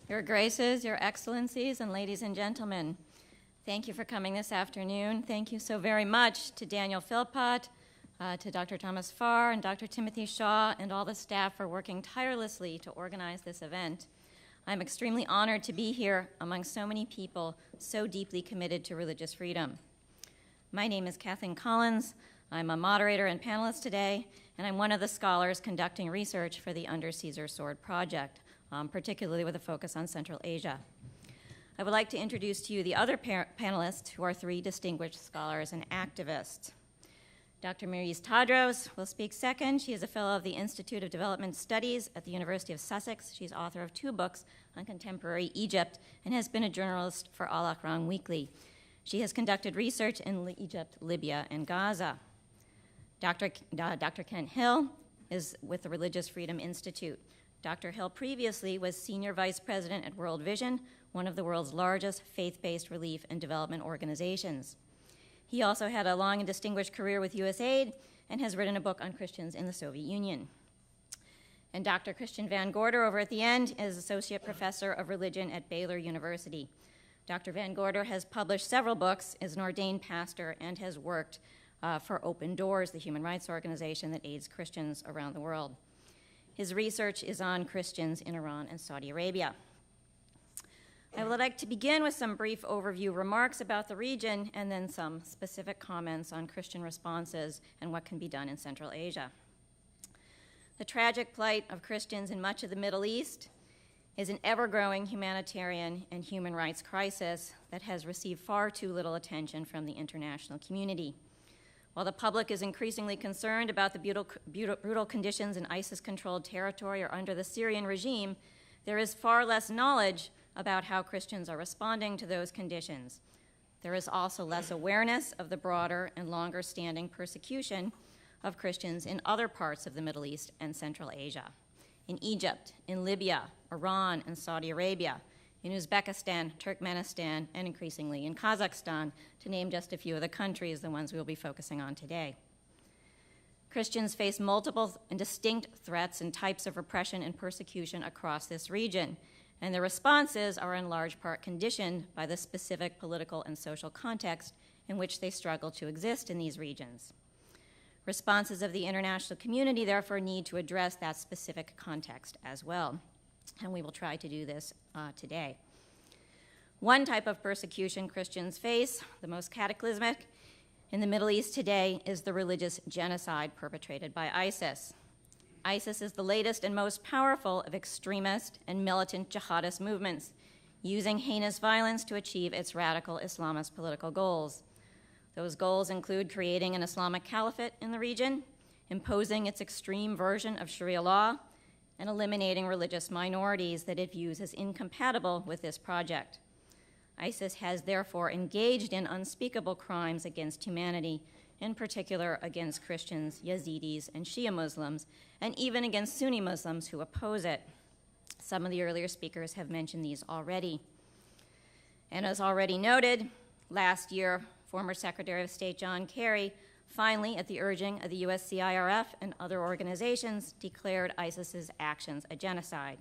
Your Graces, Your Excellencies, and ladies and gentlemen, thank you for coming this afternoon. Thank you so very much to Daniel Philpott, to Dr. Thomas Farr and Dr. Timothy Shaw, and all the staff for working tirelessly to organize this event. I'm extremely honored to be here among so many people so deeply committed to religious freedom. My name is Kathleen Collins. I'm a moderator and panelist today, and I'm one of the scholars conducting research for the Under Caesar Sword Project, particularly with a focus on Central Asia. I would like to introduce to you the other panelists, who are three distinguished scholars and activists. Dr. Maryse Tadros will speak second. She is a fellow of the Institute of Development Studies at the University of Sussex. She's author of 2 books on contemporary Egypt and has been a journalist for Al Ahram Weekly. She has conducted research in Egypt, Libya, and Gaza. Dr. Kent Hill is with the Religious Freedom Institute. Dr. Hill previously was Senior Vice President at World Vision, one of the world's largest faith-based relief and development organizations. He also had a long and distinguished career with USAID and has written a book on Christians in the Soviet Union. And Dr. Christian Van Gorder over at the end is Associate Professor of Religion at Baylor University. Dr. Van Gorder has published several books, is an ordained pastor, and has worked for Open Doors, the human rights organization that aids Christians around the world. His research is on Christians in Iran and Saudi Arabia. I would like to begin with some brief overview remarks about the region and then some specific comments on Christian responses and what can be done in Central Asia. The tragic plight of Christians in much of the Middle East is an ever-growing humanitarian and human rights crisis that has received far too little attention from the international community. While the public is increasingly concerned about the brutal conditions in ISIS-controlled territory or under the Syrian regime, there is far less knowledge about how Christians are responding to those conditions. There is also less awareness of the broader and longer-standing persecution of Christians in other parts of the Middle East and Central Asia, in Egypt, in Libya, Iran, and Saudi Arabia, in Uzbekistan, Turkmenistan, and increasingly in Kazakhstan, to name just a few of the countries, the ones we will be focusing on today. Christians face multiple and distinct threats and types of repression and persecution across this region, and their responses are in large part conditioned by the specific political and social context in which they struggle to exist in these regions. Responses of the international community, therefore, need to address that specific context as well, and we will try to do this today. One type of persecution Christians face, the most cataclysmic in the Middle East today, is the religious genocide perpetrated by ISIS. ISIS is the latest and most powerful of extremist and militant jihadist movements, using heinous violence to achieve its radical Islamist political goals. Those goals include creating an Islamic caliphate in the region, imposing its extreme version of Sharia law, and eliminating religious minorities that it views as incompatible with this project. ISIS has therefore engaged in unspeakable crimes against humanity, in particular against Christians, Yazidis, and Shia Muslims, and even against Sunni Muslims who oppose it. Some of the earlier speakers have mentioned these already. And as already noted, last year, former Secretary of State John Kerry finally, at the urging of the USCIRF and other organizations, declared ISIS's actions a genocide.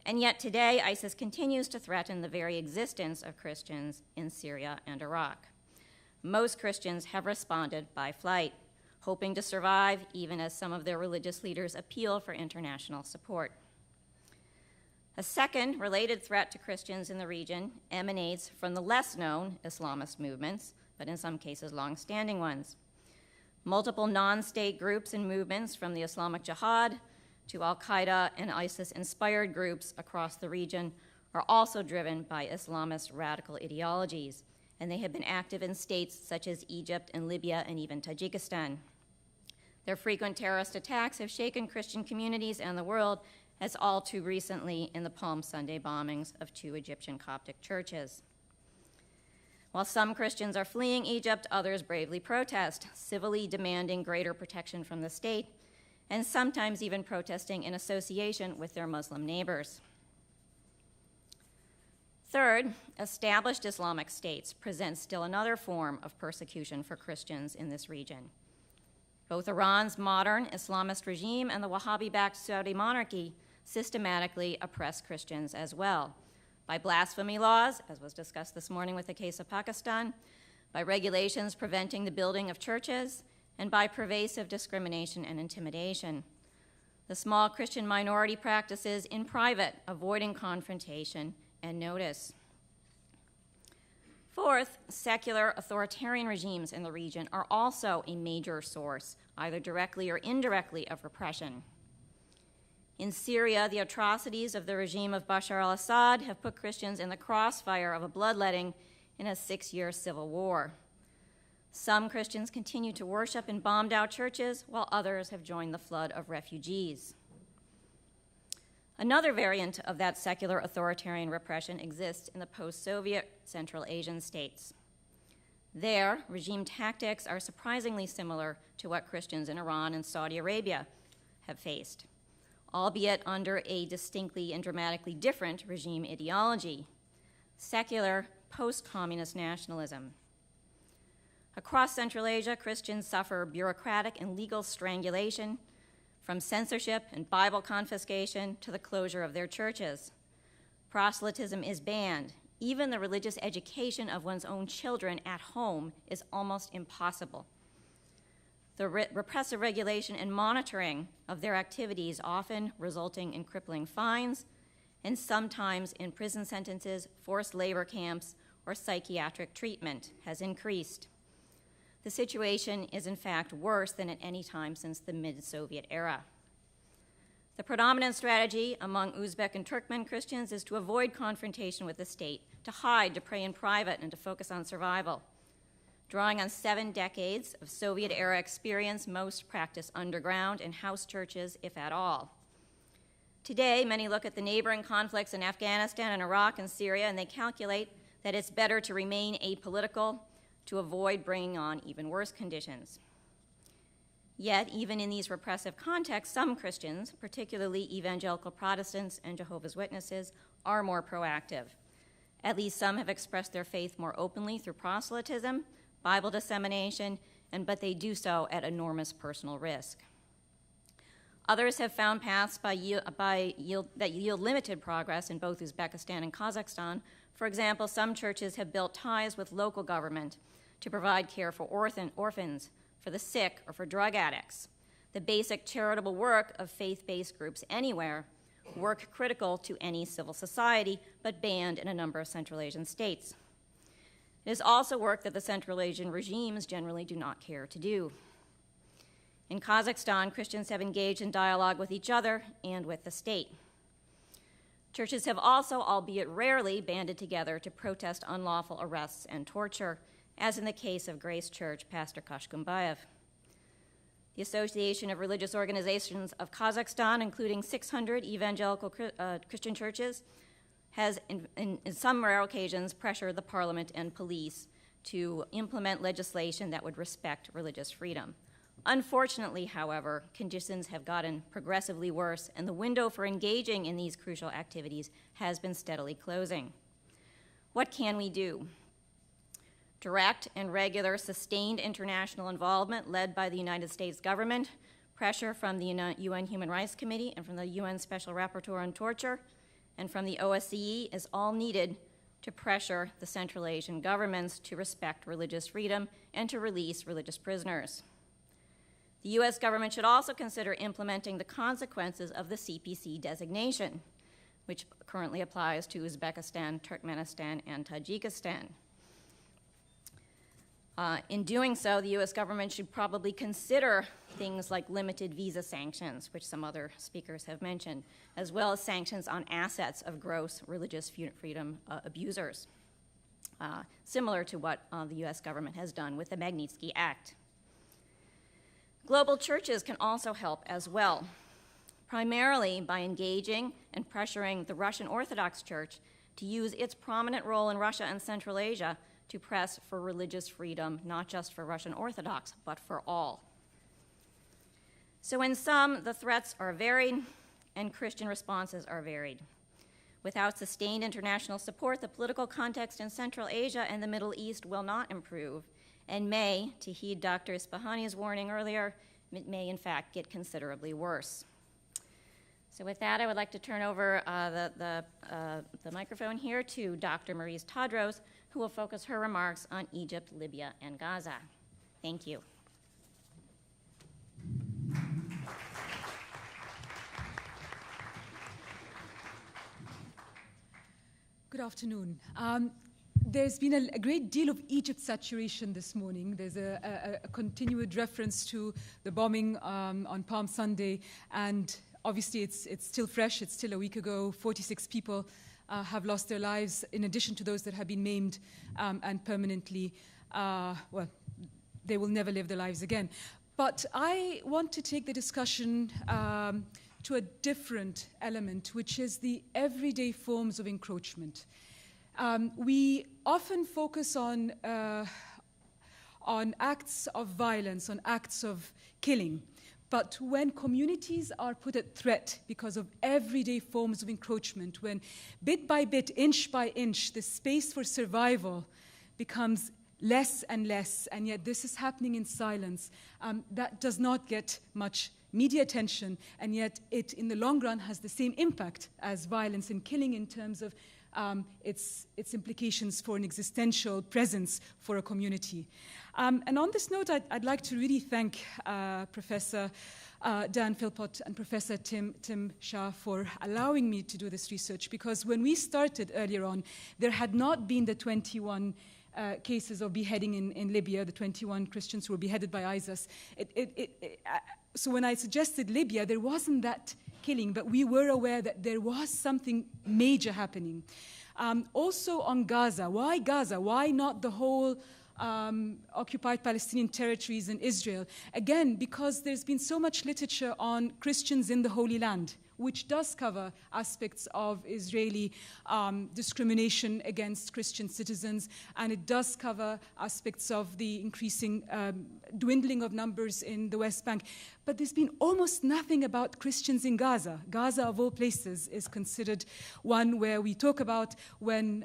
And yet today, ISIS continues to threaten the very existence of Christians in Syria and Iraq. Most Christians have responded by flight, hoping to survive even as some of their religious leaders appeal for international support. A second related threat to Christians in the region emanates from the less-known Islamist movements, but in some cases long-standing ones. Multiple non-state groups and movements, from the Islamic Jihad to Al-Qaeda and ISIS-inspired groups across the region, are also driven by Islamist radical ideologies, and they have been active in states such as Egypt and Libya and even Tajikistan. Their frequent terrorist attacks have shaken Christian communities and the world, as all too recently in the Palm Sunday bombings of 2 Egyptian Coptic churches. While some Christians are fleeing Egypt, others bravely protest, civilly demanding greater protection from the state, and sometimes even protesting in association with their Muslim neighbors. Third, established Islamic states present still another form of persecution for Christians in this region. Both Iran's modern Islamist regime and the Wahhabi-backed Saudi monarchy systematically oppress Christians as well, by blasphemy laws, as was discussed this morning with the case of Pakistan, by regulations preventing the building of churches, and by pervasive discrimination and intimidation. The small Christian minority practices in private, avoiding confrontation and notice. Fourth, secular authoritarian regimes in the region are also a major source, either directly or indirectly, of repression. In Syria, the atrocities of the regime of Bashar al-Assad have put Christians in the crossfire of a bloodletting in a 6-year civil war. Some Christians continue to worship in bombed-out churches, while others have joined the flood of refugees. Another variant of that secular authoritarian repression exists in the post-Soviet Central Asian states. There, regime tactics are surprisingly similar to what Christians in Iran and Saudi Arabia have faced, albeit under a distinctly and dramatically different regime ideology: secular, post-communist nationalism. Across Central Asia, Christians suffer bureaucratic and legal strangulation, from censorship and Bible confiscation to the closure of their churches. Proselytism is banned. Even the religious education of one's own children at home is almost impossible. The repressive regulation and monitoring of their activities, often resulting in crippling fines and sometimes in prison sentences, forced labor camps, or psychiatric treatment, has increased. The situation is, in fact, worse than at any time since the mid-Soviet era. The predominant strategy among Uzbek and Turkmen Christians is to avoid confrontation with the state, to hide, to pray in private, and to focus on survival. Drawing on 7 decades of Soviet-era experience, most practice underground and house churches, if at all. Today, many look at the neighboring conflicts in Afghanistan and Iraq and Syria, and they calculate that it's better to remain apolitical, to avoid bringing on even worse conditions. Yet, even in these repressive contexts, some Christians, particularly evangelical Protestants and Jehovah's Witnesses, are more proactive. At least some have expressed their faith more openly through proselytism, Bible dissemination, but they do so at enormous personal risk. Others have found paths that yield limited progress in both Uzbekistan and Kazakhstan. For example, some churches have built ties with local government to provide care for orphans, for the sick, or for drug addicts. The basic charitable work of faith-based groups anywhere, work critical to any civil society, but banned in a number of Central Asian states. It is also work that the Central Asian regimes generally do not care to do. In Kazakhstan, Christians have engaged in dialogue with each other and with the state. Churches have also, albeit rarely, banded together to protest unlawful arrests and torture, as in the case of Grace Church Pastor Kashkumbayev. The Association of Religious Organizations of Kazakhstan, including 600 evangelical Christian churches, has, in some rare occasions, pressured the parliament and police to implement legislation that would respect religious freedom. Unfortunately, however, conditions have gotten progressively worse, and the window for engaging in these crucial activities has been steadily closing. What can we do? Direct and regular sustained international involvement led by the United States government, pressure from the UN Human Rights Committee and from the UN Special Rapporteur on Torture, and from the OSCE is all needed to pressure the Central Asian governments to respect religious freedom and to release religious prisoners. The U.S. government should also consider implementing the consequences of the CPC designation, which currently applies to Uzbekistan, Turkmenistan, and Tajikistan. In doing so, the U.S. government should probably consider things like limited visa sanctions, which some other speakers have mentioned, as well as sanctions on assets of gross religious freedom abusers, similar to what the U.S. government has done with the Magnitsky Act. Global churches can also help as well, primarily by engaging and pressuring the Russian Orthodox Church to use its prominent role in Russia and Central Asia to press for religious freedom, not just for Russian Orthodox, but for all. So in sum, the threats are varied and Christian responses are varied. Without sustained international support, the political context in Central Asia and the Middle East will not improve and may, to heed Dr. Ispahani's warning earlier, it may in fact get considerably worse. So with that, I would like to turn over the microphone here to Dr. Maurice Tadros, who will focus her remarks on Egypt, Libya, and Gaza. Thank you. Good afternoon. There's been a great deal of Egypt saturation this morning. There's a continued reference to the bombing on Palm Sunday, and obviously it's still fresh. It's still a week ago. 46 people have lost their lives, in addition to those that have been maimed and permanently, well, they will never live their lives again. But I want to take the discussion to a different element, which is the everyday forms of encroachment. We often focus on acts of violence, on acts of killing. But when communities are put at threat because of everyday forms of encroachment, when bit by bit, inch by inch, the space for survival becomes less and less, and yet this is happening in silence, that does not get much media attention, and yet it, in the long run, has the same impact as violence and killing in terms of its implications for an existential presence for a community. And on this note, I'd like to really thank Professor Dan Philpott and Professor Tim Shah for allowing me to do this research, because when we started earlier on, there had not been the 21 cases of beheading in Libya, the 21 Christians who were beheaded by ISIS. So when I suggested Libya, there wasn't that killing, but we were aware that there was something major happening. Also on Gaza. Why Gaza? Why not the whole occupied Palestinian territories in Israel? Again, because there's been so much literature on Christians in the Holy Land, which does cover aspects of Israeli discrimination against Christian citizens, and it does cover aspects of the increasing dwindling of numbers in the West Bank. But there's been almost nothing about Christians in Gaza. Gaza, of all places, is considered one where we talk about when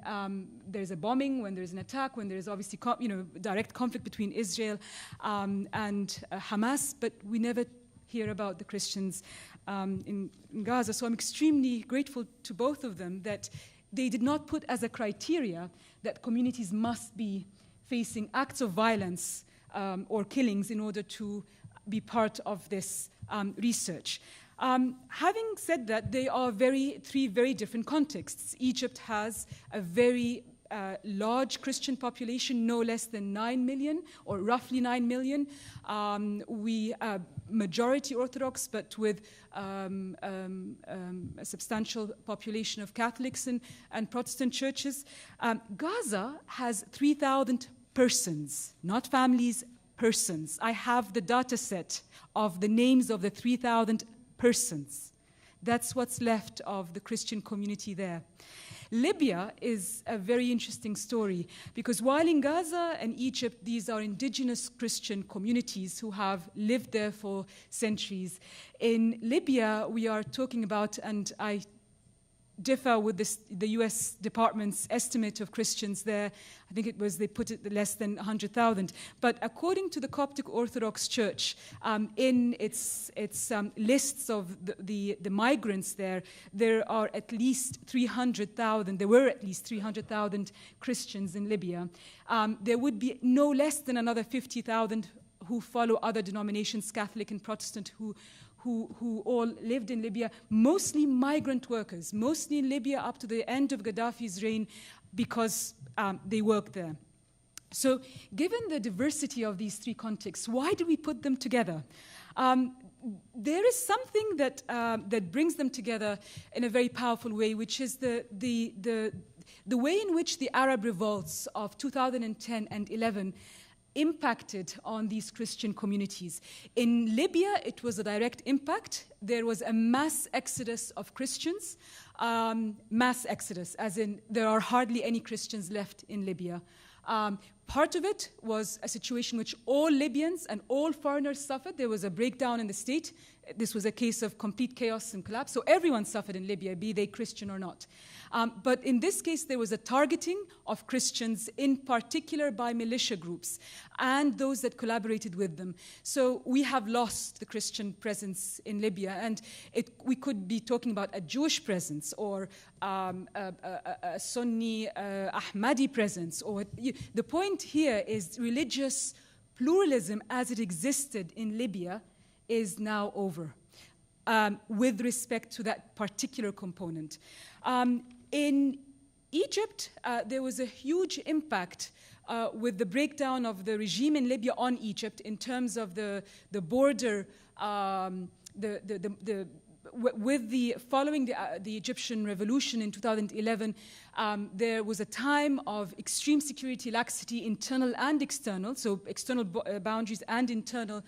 there's a bombing, when there's an attack, when there's obviously direct conflict between Israel and Hamas, but we never hear about the Christians in Gaza. So I'm extremely grateful to both of them that they did not put as a criteria that communities must be facing acts of violence or killings in order to be part of this research. Having said that, they are three very different contexts. Egypt has a very large Christian population, no less than 9 million, or roughly 9 million. We are majority Orthodox, but with a substantial population of Catholics and Protestant churches. Gaza has 3,000 persons, not families, persons. I have the data set of the names of the 3,000 persons. That's what's left of the Christian community there. Libya is a very interesting story, because while in Gaza and Egypt, these are indigenous Christian communities who have lived there for centuries. In Libya, we are talking about, and I differ with the US Department's estimate of Christians there. I think they put it less than 100,000. But according to the Coptic Orthodox Church, in its lists of the migrants there are at least 300,000. There were at least 300,000 Christians in Libya. There would be no less than another 50,000 who follow other denominations, Catholic and Protestant, who all lived in Libya, mostly migrant workers, mostly in Libya up to the end of Gaddafi's reign, because they worked there. So given the diversity of these three contexts, why do we put them together? There is something that brings them together in a very powerful way, which is the way in which the Arab revolts of 2010 and 11 impacted on these Christian communities. In Libya, it was a direct impact. There was a mass exodus of Christians, mass exodus, as in there are hardly any Christians left in Libya. Part of it was a situation which all Libyans and all foreigners suffered. There was a breakdown in the state. This was a case of complete chaos and collapse. So everyone suffered in Libya, be they Christian or not. But in this case, there was a targeting of Christians, in particular by militia groups and those that collaborated with them. So we have lost the Christian presence in Libya, and we could be talking about a Jewish presence or a Sunni Ahmadi presence. Or the point here is religious pluralism as it existed in Libya is now over, with respect to that particular component. In Egypt, there was a huge impact with the breakdown of the regime in Libya on Egypt in terms of the border, following the Egyptian revolution in 2011, there was a time of extreme security laxity, internal and external, so external boundaries and internal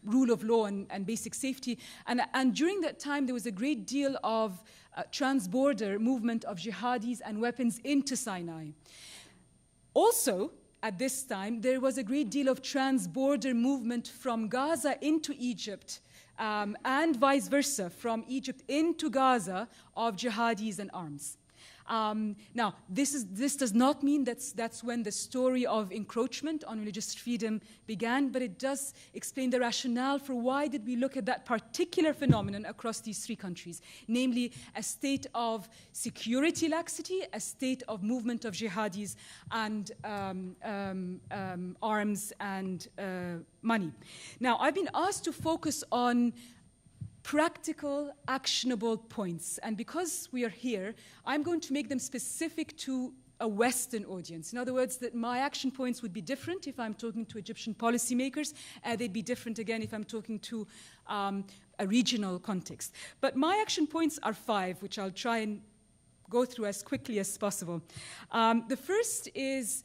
rule of law and basic safety. And during that time, there was a great deal of trans-border movement of jihadis and weapons into Sinai. Also, at this time, there was a great deal of trans-border movement from Gaza into Egypt, and vice versa, from Egypt into Gaza of jihadis and arms. Now, this does not mean that's when the story of encroachment on religious freedom began, but it does explain the rationale for why did we look at that particular phenomenon across these three countries, namely a state of security laxity, a state of movement of jihadis and arms and money. Now, I've been asked to focus on practical, actionable points. And because we are here, I'm going to make them specific to a Western audience. In other words, that my action points would be different if I'm talking to Egyptian policymakers. They'd be different again if I'm talking to a regional context. But my action points are 5, which I'll try and go through as quickly as possible. The first is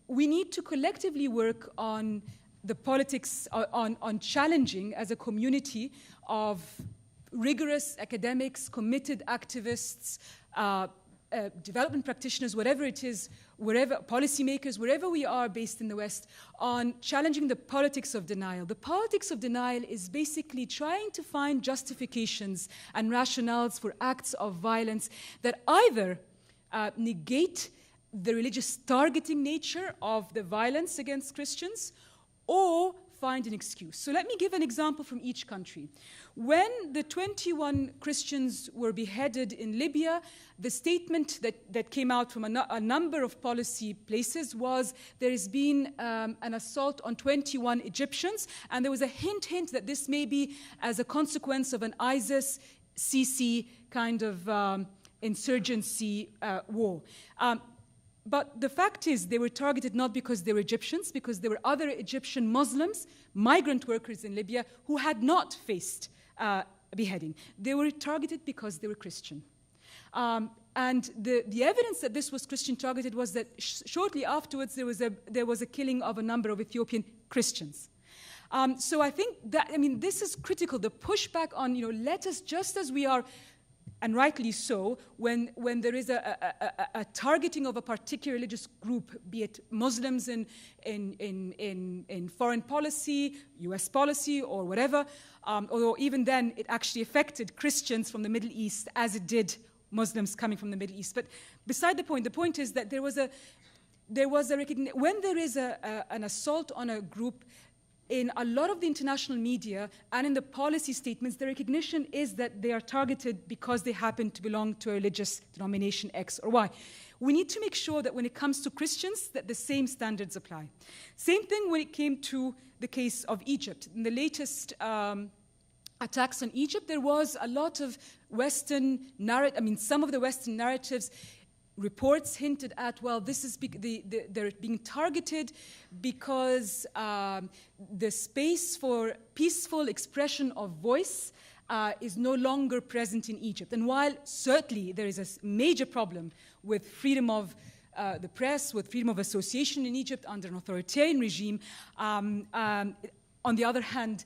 we need to collectively work on the politics, on challenging as a community of rigorous academics, committed activists, development practitioners, whatever it is, wherever, policymakers, wherever we are based in the West, on challenging the politics of denial. The politics of denial is basically trying to find justifications and rationales for acts of violence that either negate the religious targeting nature of the violence against Christians, or find an excuse. So let me give an example from each country. When the 21 Christians were beheaded in Libya, the statement that came out from a number of policy places was there has been an assault on 21 Egyptians, and there was a hint that this may be as a consequence of an ISIS-Sisi kind of insurgency war. But the fact is they were targeted not because they were Egyptians, because there were other Egyptian Muslims, migrant workers in Libya, who had not faced beheading. They were targeted because they were Christian. And the evidence that this was Christian targeted was that shortly afterwards there was a killing of a number of Ethiopian Christians. So I think that, this is critical, the pushback on, let us, just as we are, and rightly so, when there is a targeting of a particular religious group, be it Muslims in foreign policy, US policy, or whatever, although even then it actually affected Christians from the Middle East as it did Muslims coming from the Middle East. But beside the point is that there was a recognition, when there is an assault on a group, in a lot of the international media and in the policy statements, the recognition is that they are targeted because they happen to belong to a religious denomination X or Y. We need to make sure that when it comes to Christians, that the same standards apply. Same thing when it came to the case of Egypt. In the latest attacks on Egypt, there was a lot of Western narrative, some of the Western narratives, reports hinted at, well, this is they're being targeted because the space for peaceful expression of voice is no longer present in Egypt. And while certainly there is a major problem with freedom of the press, with freedom of association in Egypt under an authoritarian regime, on the other hand,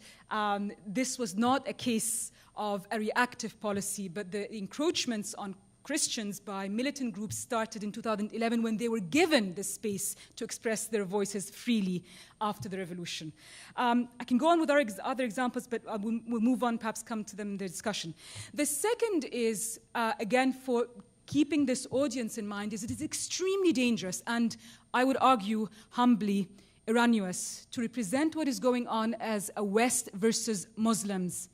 this was not a case of a reactive policy, but the encroachments on Christians by militant groups started in 2011 when they were given the space to express their voices freely after the revolution. I can go on with our other examples, but we'll move on, perhaps come to them in the discussion. The second is, again, for keeping this audience in mind, is it is extremely dangerous, and I would argue humbly erroneous, to represent what is going on as a West versus Muslims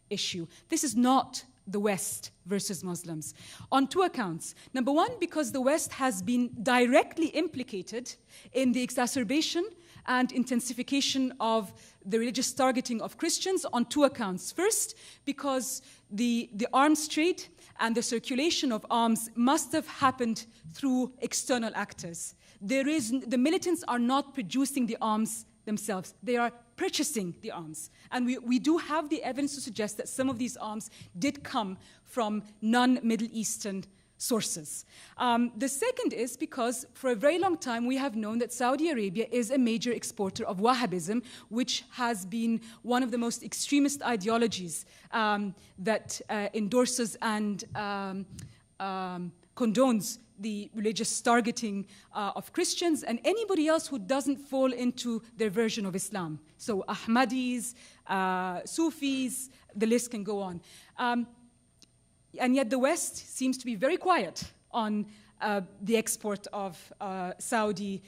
issue. This is not the West versus Muslims, on two accounts. Number one, because the West has been directly implicated in the exacerbation and intensification of the religious targeting of Christians on two accounts. First, because the arms trade and the circulation of arms must have happened through external actors. The militants are not producing the arms themselves. They are purchasing the arms. And we do have the evidence to suggest that some of these arms did come from non-Middle Eastern sources. The second is because for a very long time we have known that Saudi Arabia is a major exporter of Wahhabism, which has been one of the most extremist ideologies that endorses and condones the religious targeting of Christians and anybody else who doesn't fall into their version of Islam. So Ahmadis, Sufis, the list can go on. And yet the West seems to be very quiet on the export of Saudi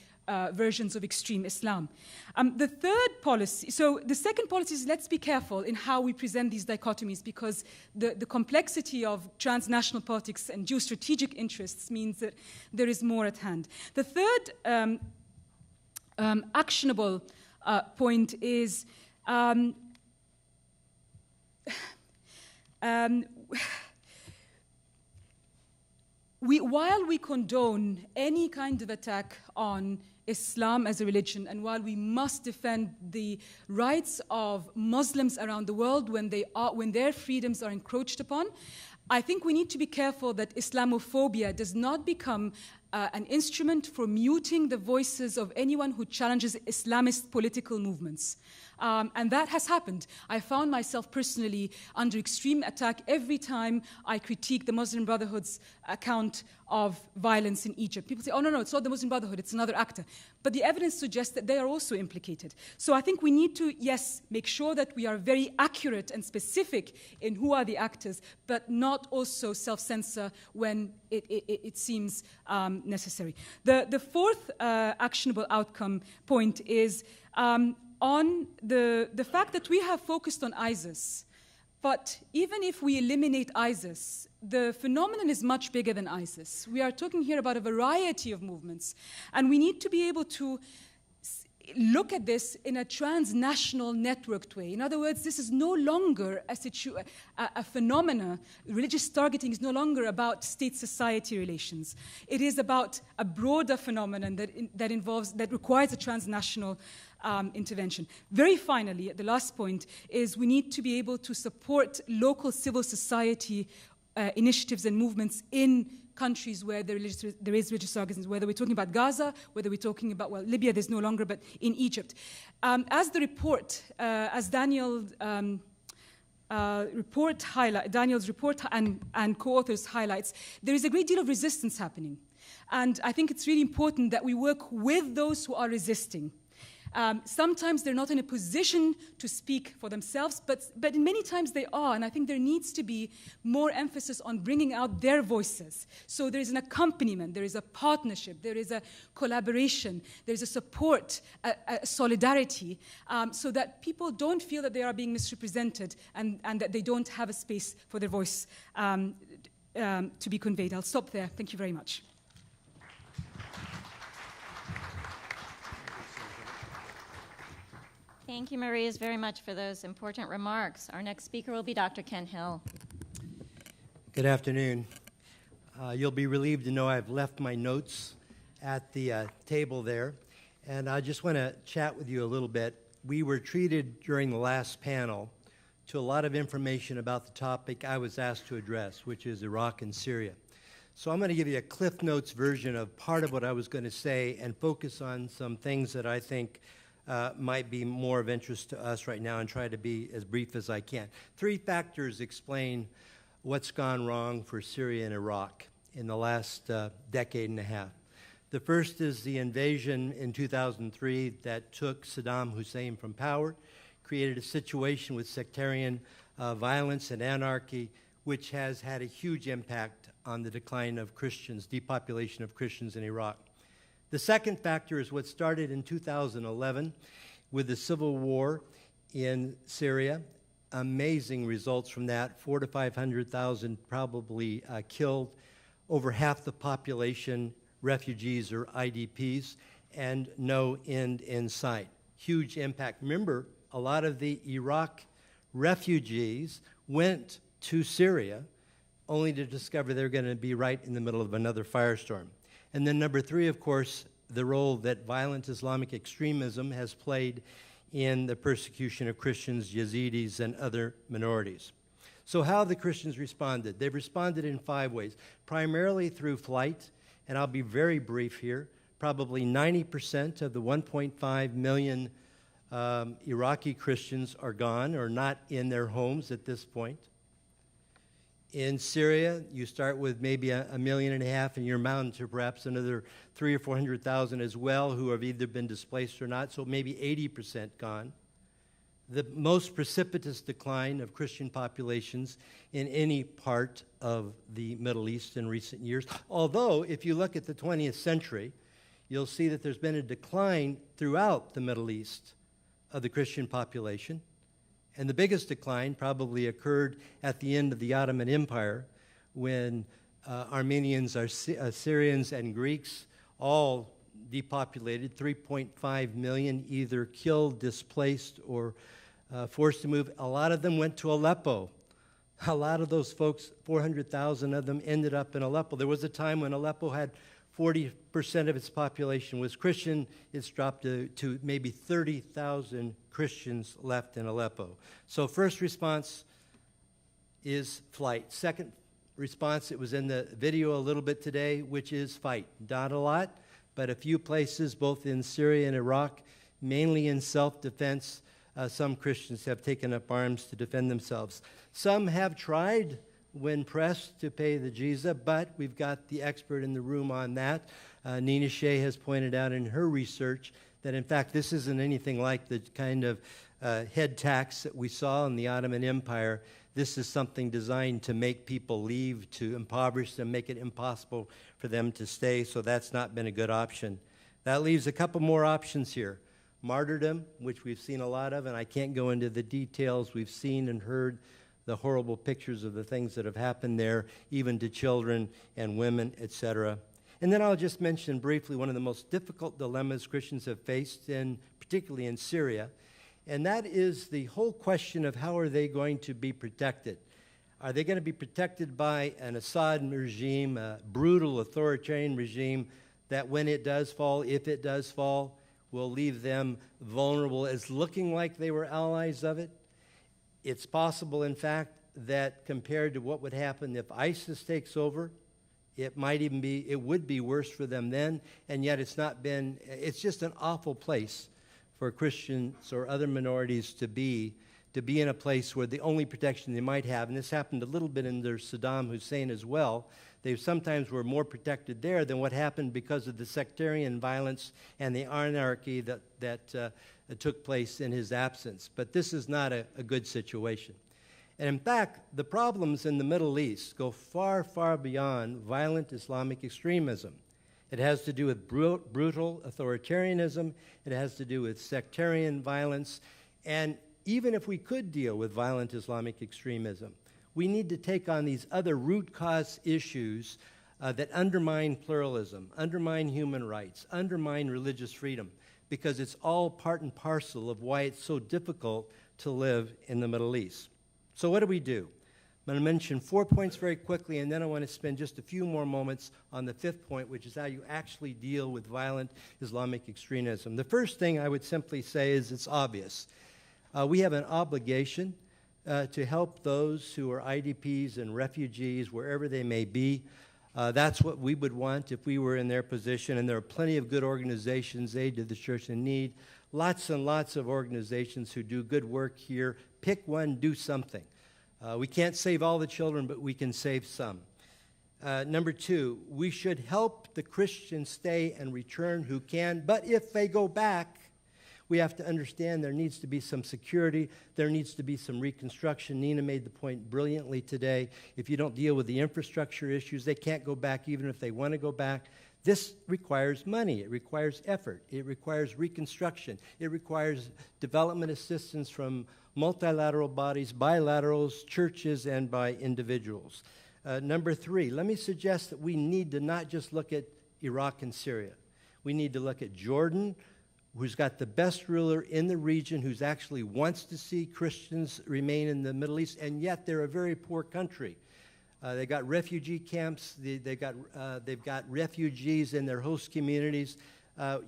versions of extreme Islam. The third policy, so the second policy is let's be careful in how we present these dichotomies, because the complexity of transnational politics and geostrategic interests means that there is more at hand. The third actionable point is while we condone any kind of attack on Islam as a religion, and while we must defend the rights of Muslims around the world when their freedoms are encroached upon, I think we need to be careful that Islamophobia does not become an instrument for muting the voices of anyone who challenges Islamist political movements. And that has happened. I found myself personally under extreme attack every time I critique the Muslim Brotherhood's account of violence in Egypt. People say, oh, no, it's not the Muslim Brotherhood, it's another actor. But the evidence suggests that they are also implicated. So I think we need to, yes, make sure that we are very accurate and specific in who are the actors, but not also self-censor when it seems necessary. The fourth actionable outcome point is on the fact that we have focused on ISIS. But even if we eliminate ISIS, the phenomenon is much bigger than ISIS. We are talking here about a variety of movements. And we need to be able to look at this in a transnational networked way. In other words, this is no longer a phenomena. Religious targeting is no longer about state-society relations. It is about a broader phenomenon that requires a transnational intervention. Very finally, the last point is we need to be able to support local civil society initiatives and movements in countries where there is religious organisms, whether we're talking about Gaza, whether we're talking about, well, Libya, there's no longer, but in Egypt. As the report, as Daniel's report and co-authors highlights, there is a great deal of resistance happening. And I think it's really important that we work with those who are resisting. Sometimes they're not in a position to speak for themselves, but many times they are, and I think there needs to be more emphasis on bringing out their voices. So there is an accompaniment, there is a partnership, there is a collaboration, there is a support, a solidarity, so that people don't feel that they are being misrepresented and that they don't have a space for their voice to be conveyed. I'll stop there. Thank you very much. Thank you, Maurice, very much for those important remarks. Our next speaker will be Dr. Ken Hill. Good afternoon. You'll be relieved to know I've left my notes at the table there, and I just want to chat with you a little bit. We were treated during the last panel to a lot of information about the topic I was asked to address, which is Iraq and Syria. So I'm going to give you a Cliff Notes version of part of what I was going to say and focus on some things that I think might be more of interest to us right now and try to be as brief as I can. 3 factors explain what's gone wrong for Syria and Iraq in the last decade and a half. The first is the invasion in 2003 that took Saddam Hussein from power, created a situation with sectarian violence and anarchy, which has had a huge impact on the decline of Christians, depopulation of Christians in Iraq. The second factor is what started in 2011 with the civil war in Syria. Amazing results from that, 400,000 to 500,000 probably killed, over half the population refugees or IDPs, and no end in sight. Huge impact. Remember, a lot of the Iraq refugees went to Syria only to discover they're going to be right in the middle of another firestorm. And then number three, of course, the role that violent Islamic extremism has played in the persecution of Christians, Yazidis, and other minorities. So how have the Christians responded? They've responded in 5 ways, primarily through flight, and I'll be very brief here. Probably 90% of the 1.5 million Iraqi Christians are gone or not in their homes at this point. In Syria, you start with maybe 1.5 million, and you're mounting to perhaps another 300,000 or 400,000 as well who have either been displaced or not, so maybe 80% gone. The most precipitous decline of Christian populations in any part of the Middle East in recent years. Although, if you look at the 20th century, you'll see that there's been a decline throughout the Middle East of the Christian population. And the biggest decline probably occurred at the end of the Ottoman Empire when Armenians, Syrians, and Greeks all depopulated, 3.5 million either killed, displaced, or forced to move. A lot of them went to Aleppo. A lot of those folks, 400,000 of them, ended up in Aleppo. There was a time when Aleppo had 40% of its population was Christian. It's dropped to maybe 30,000 Christians left in Aleppo. So first response is flight. Second response, it was in the video a little bit today, which is fight. Not a lot, but a few places, both in Syria and Iraq, mainly in self-defense. Some Christians have taken up arms to defend themselves. Some have tried, when pressed, to pay the jizya, but we've got the expert in the room on that. Nina Shea has pointed out in her research that, in fact, this isn't anything like the kind of head tax that we saw in the Ottoman Empire. This is something designed to make people leave, to impoverish them, make it impossible for them to stay, so that's not been a good option. That leaves a couple more options here. Martyrdom, which we've seen a lot of, and I can't go into the details. We've seen and heard the horrible pictures of the things that have happened there, even to children and women, etc. And then I'll just mention briefly one of the most difficult dilemmas Christians have faced, particularly in Syria, and that is the whole question of how are they going to be protected. Are they going to be protected by an Assad regime, a brutal authoritarian regime that when it does fall, if it does fall, will leave them vulnerable as looking like they were allies of it? It's possible, in fact, that compared to what would happen if ISIS takes over, it would be worse for them then, and yet it's just an awful place for Christians or other minorities to be in a place where the only protection they might have, and this happened a little bit under Saddam Hussein as well, they sometimes were more protected there than what happened because of the sectarian violence and the anarchy that took place in his absence. But this is not a good situation. And in fact, the problems in the Middle East go far, far beyond violent Islamic extremism. It has to do with brutal authoritarianism. It has to do with sectarian violence. And even if we could deal with violent Islamic extremism, we need to take on these other root cause issues that undermine pluralism, undermine human rights, undermine religious freedom, because it's all part and parcel of why it's so difficult to live in the Middle East. So what do we do? I'm going to mention 4 points very quickly, and then I want to spend just a few more moments on the 5th point, which is how you actually deal with violent Islamic extremism. The first thing I would simply say is it's obvious. We have an obligation to help those who are IDPs and refugees, wherever they may be. That's what we would want if we were in their position, and there are plenty of good organizations, Aid to the Church in Need, lots and lots of organizations who do good work here. Pick one, do something. We can't save all the children, but we can save some. Number two, we should help the Christians stay and return who can, but if they go back, we have to understand there needs to be some security, there needs to be some reconstruction. Nina made the point brilliantly today. If you don't deal with the infrastructure issues, they can't go back even if they want to go back. This requires money, it requires effort, it requires reconstruction, it requires development assistance from multilateral bodies, bilaterals, churches, and by individuals. Number three, let me suggest that we need to not just look at Iraq and Syria. We need to look at Jordan, who's got the best ruler in the region, who's actually wants to see Christians remain in the Middle East, and yet they're a very poor country. They got refugee camps. They've got refugees in their host communities.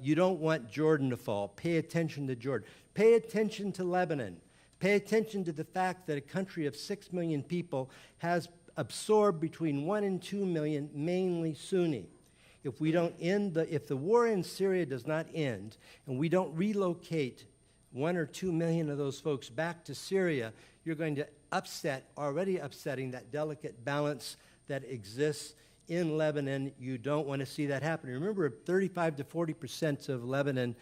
You don't want Jordan to fall. Pay attention to Jordan. Pay attention to Lebanon. Pay attention to the fact that a country of 6 million people has absorbed between 1 and 2 million, mainly Sunni. If we don't if the war in Syria does not end, and we don't relocate 1 or 2 million of those folks back to Syria, you're going to already upsetting that delicate balance that exists in Lebanon. You don't want to see that happen. Remember, 35 to 40% of Lebanon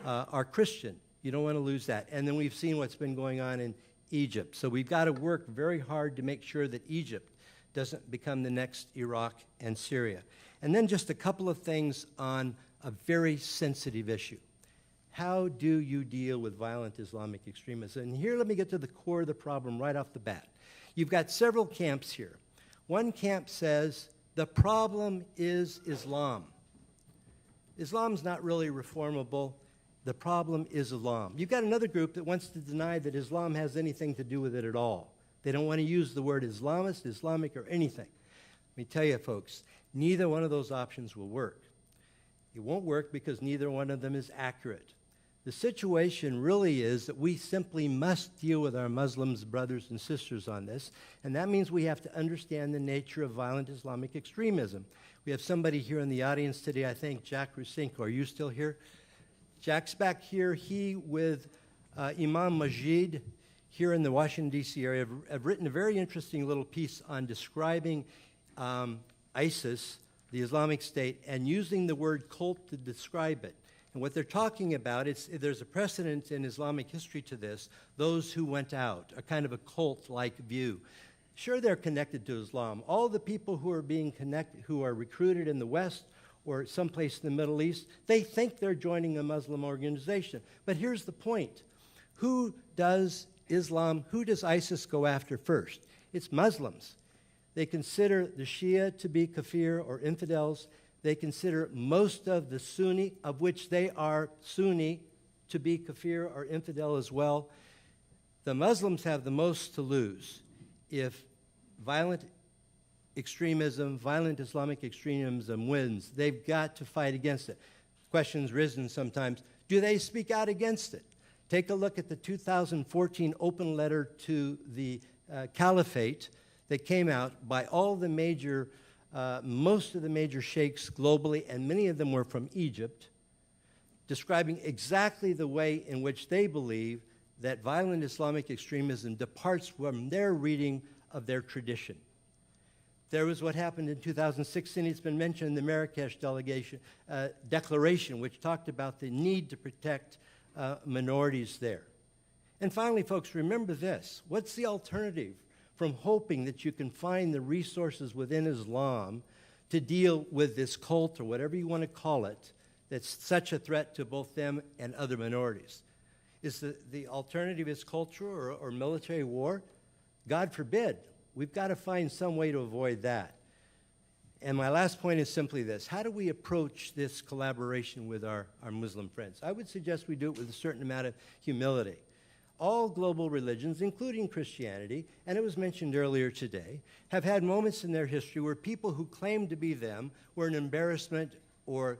are Christian. You don't want to lose that. And then we've seen what's been going on in Egypt. So we've got to work very hard to make sure that Egypt doesn't become the next Iraq and Syria. And then just a couple of things on a very sensitive issue. How do you deal with violent Islamic extremism? And here, let me get to the core of the problem right off the bat. You've got several camps here. One camp says the problem is Islam. Islam's not really reformable. The problem is Islam. You've got another group that wants to deny that Islam has anything to do with it at all. They don't want to use the word Islamist, Islamic, or anything. Let me tell you, folks, neither one of those options will work. It won't work because neither one of them is accurate. The situation really is that we simply must deal with our Muslims brothers and sisters on this, and that means we have to understand the nature of violent Islamic extremism. We have somebody here in the audience today, I think, Jack Rusinko. Are you still here? Jack's back here. He, with Imam Majid, here in the Washington, D.C. area, have written a very interesting little piece on describing ISIS, the Islamic State, and using the word cult to describe it. And what they're talking about, there's a precedent in Islamic history to this, those who went out, a kind of a cult-like view. Sure, they're connected to Islam. All the people who are being connected, who are recruited in the West or someplace in the Middle East, they think they're joining a Muslim organization. But here's the point. Who does ISIS go after first? It's Muslims. They consider the Shia to be kafir or infidels. They consider most of the Sunni, of which they are Sunni, to be kafir or infidel as well. The Muslims have the most to lose if violent Islamic extremism wins. They've got to fight against it. Questions risen sometimes, do they speak out against it? Take a look at the 2014 open letter to the caliphate that came out by all the major most of the major sheikhs globally, and many of them were from Egypt, describing exactly the way in which they believe that violent Islamic extremism departs from their reading of their tradition. There was what happened in 2016. It's been mentioned in the Marrakesh Declaration, which talked about the need to protect minorities there. And finally, folks, remember this. What's the alternative from hoping that you can find the resources within Islam to deal with this cult, or whatever you want to call it, that's such a threat to both them and other minorities? Is the alternative is cultural or military war? God forbid. We've got to find some way to avoid that. And my last point is simply this. How do we approach this collaboration with our Muslim friends? I would suggest we do it with a certain amount of humility. All global religions, including Christianity, and it was mentioned earlier today, have had moments in their history where people who claimed to be them were an embarrassment or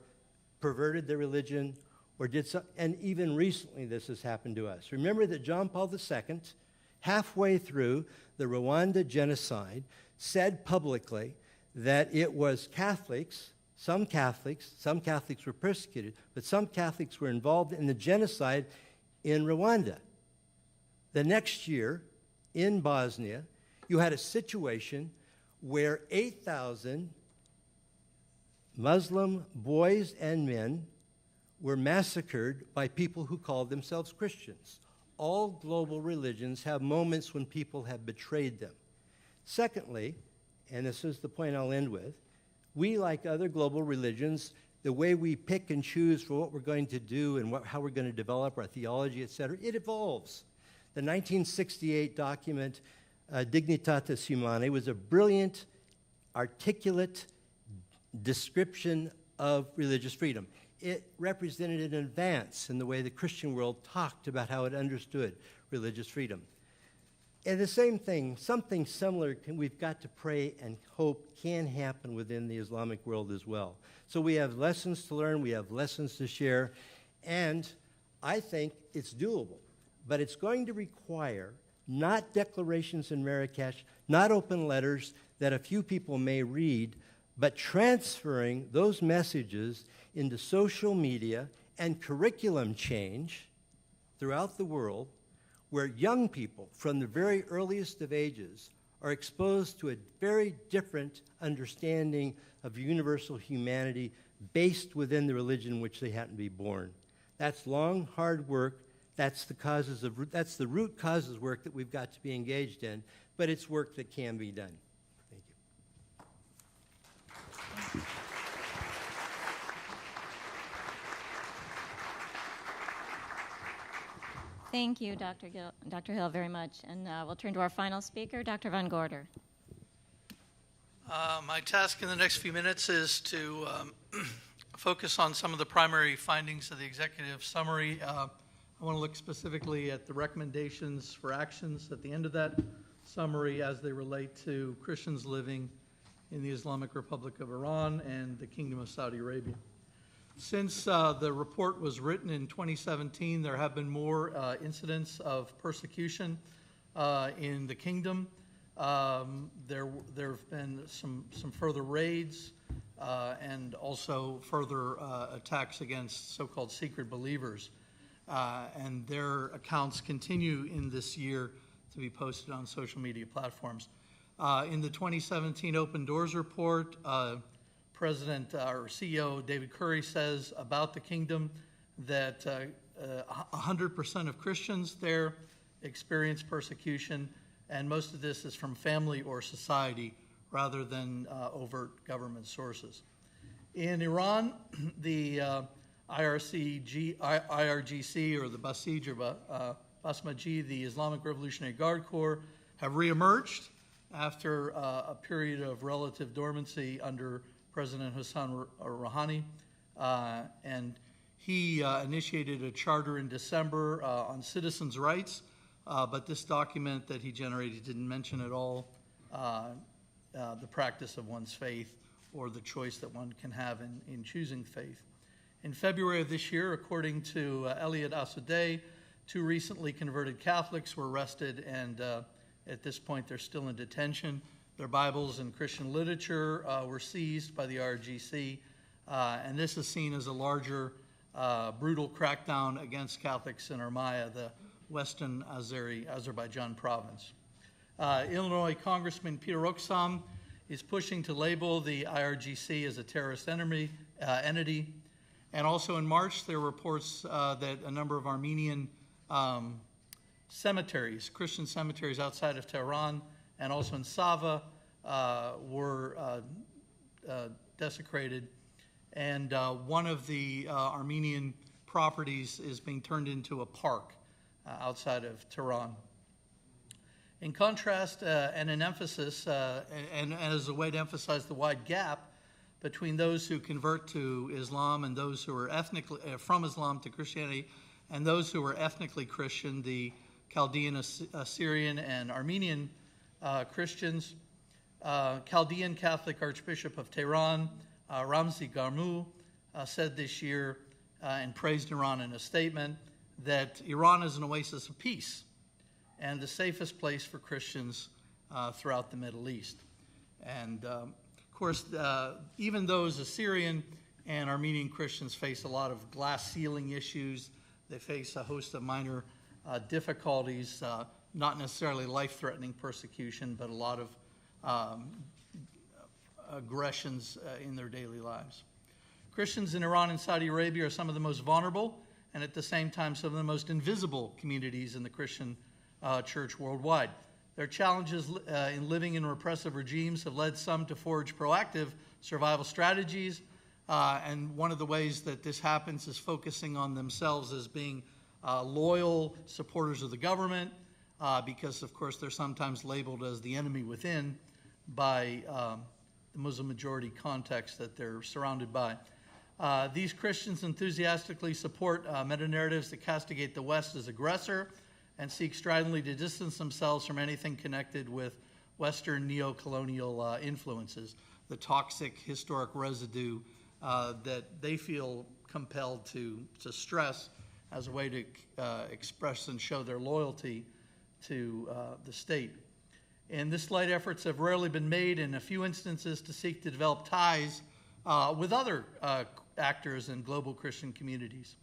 perverted their religion or did so, and even recently this has happened to us. Remember that John Paul II, halfway through the Rwanda genocide, said publicly that it was some Catholics were persecuted, but some Catholics were involved in the genocide in Rwanda. The next year, in Bosnia, you had a situation where 8,000 Muslim boys and men were massacred by people who called themselves Christians. All global religions have moments when people have betrayed them. Secondly, and this is the point I'll end with, we, like other global religions, the way we pick and choose for what we're going to do and how we're going to develop our theology, etc., it evolves. The 1968 document, Dignitatis Humanae, was a brilliant, articulate description of religious freedom. It represented an advance in the way the Christian world talked about how it understood religious freedom. And the same thing, something similar, we've got to pray and hope can happen within the Islamic world as well. So we have lessons to learn, we have lessons to share, and I think it's doable. But it's going to require not declarations in Marrakesh, not open letters that a few people may read, but transferring those messages into social media and curriculum change throughout the world, where young people from the very earliest of ages are exposed to a very different understanding of universal humanity based within the religion in which they happen to be born. That's long, hard work. That's the root causes work that we've got to be engaged in, but it's work that can be done. Thank you. Thank you, Dr. Hill, very much. And we'll turn to our final speaker, Dr. Van Gorder. My task in the next few minutes is to focus on some of the primary findings of the executive summary. I want to look specifically at the recommendations for actions at the end of that summary as they relate to Christians living in the Islamic Republic of Iran and the Kingdom of Saudi Arabia. Since the report was written in 2017, there have been more incidents of persecution in the kingdom. There have been some further raids and also further attacks against so-called secret believers. And their accounts continue in this year to be posted on social media platforms. In the 2017 Open Doors report, President or CEO David Curry says about the kingdom that 100% of Christians there experience persecution, and most of this is from family or society rather than overt government sources. In Iran, the IRGC, or the Basij or Basmaji, the Islamic Revolutionary Guard Corps, have reemerged after a period of relative dormancy under President Hassan Rouhani, and he initiated a charter in December on citizens' rights, but this document that he generated didn't mention at all the practice of one's faith or the choice that one can have in choosing faith. In February of this year, according to Elliot Asudeh, 2 recently converted Catholics were arrested, and at this point they're still in detention. Their Bibles and Christian literature were seized by the IRGC, and this is seen as a larger, brutal crackdown against Catholics in Urmia, the western Azerbaijan province. Illinois Congressman Peter Roxham is pushing to label the IRGC as a terrorist entity. And also in March, there were reports that a number of Armenian cemeteries, Christian cemeteries outside of Tehran, and also in Sava, were desecrated. And one of the Armenian properties is being turned into a park outside of Tehran. In contrast, and an emphasis, and as a way to emphasize the wide gap between those who convert to Islam and those who are ethnically from Islam to Christianity, and those who are ethnically Christian, the Chaldean, Assyrian, and Armenian Christians. Chaldean Catholic Archbishop of Tehran, Ramzi Garmou, said this year and praised Iran in a statement that Iran is an oasis of peace and the safest place for Christians throughout the Middle East. And of course, even those Assyrian and Armenian Christians face a lot of glass ceiling issues. They face a host of minor difficulties not necessarily life-threatening persecution, but a lot of aggressions in their daily lives. Christians in Iran and Saudi Arabia are some of the most vulnerable and at the same time some of the most invisible communities in the Christian church worldwide. Their challenges in living in repressive regimes have led some to forge proactive survival strategies, and one of the ways that this happens is focusing on themselves as being loyal supporters of the government, because of course they're sometimes labeled as the enemy within by the Muslim majority context that they're surrounded by. These Christians enthusiastically support meta-narratives that castigate the West as aggressor and seek stridently to distance themselves from anything connected with Western neo-colonial influences, the toxic historic residue that they feel compelled to stress as a way to express and show their loyalty to the state. In this light, efforts have rarely been made in a few instances to seek to develop ties with other actors in global Christian communities.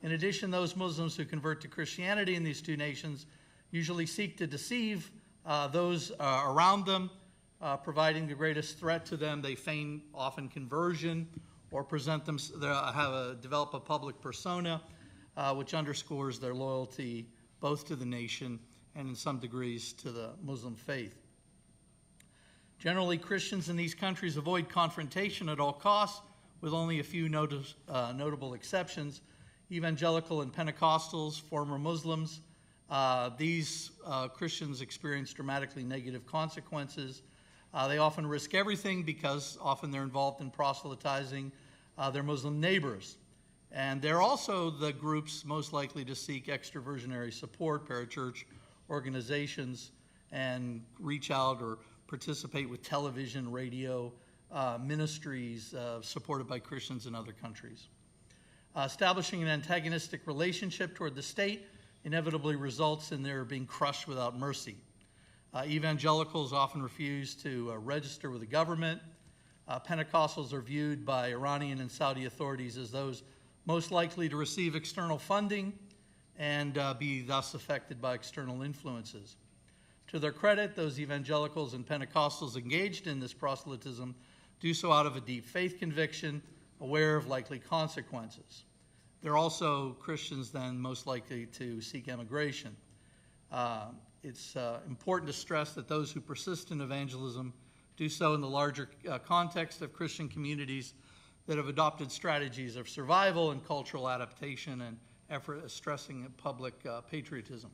In addition, those Muslims who convert to Christianity in these two nations usually seek to deceive those around them, providing the greatest threat to them. They feign often conversion or present them, develop a public persona, which underscores their loyalty both to the nation and in some degrees to the Muslim faith. Generally, Christians in these countries avoid confrontation at all costs, with only a few notable exceptions. Evangelical and Pentecostals, former Muslims, these Christians experience dramatically negative consequences. They often risk everything because often they're involved in proselytizing their Muslim neighbors. And they're also the groups most likely to seek extraversionary support, parachurch organizations, and reach out or participate with television, radio, ministries supported by Christians in other countries. Establishing an antagonistic relationship toward the state inevitably results in their being crushed without mercy. Evangelicals often refuse to register with the government. Pentecostals are viewed by Iranian and Saudi authorities as those most likely to receive external funding and be thus affected by external influences. To their credit, those evangelicals and Pentecostals engaged in this proselytism do so out of a deep faith conviction, aware of likely consequences. They're also Christians then most likely to seek emigration. It's important to stress that those who persist in evangelism do so in the larger context of Christian communities that have adopted strategies of survival and cultural adaptation and effort stressing public patriotism.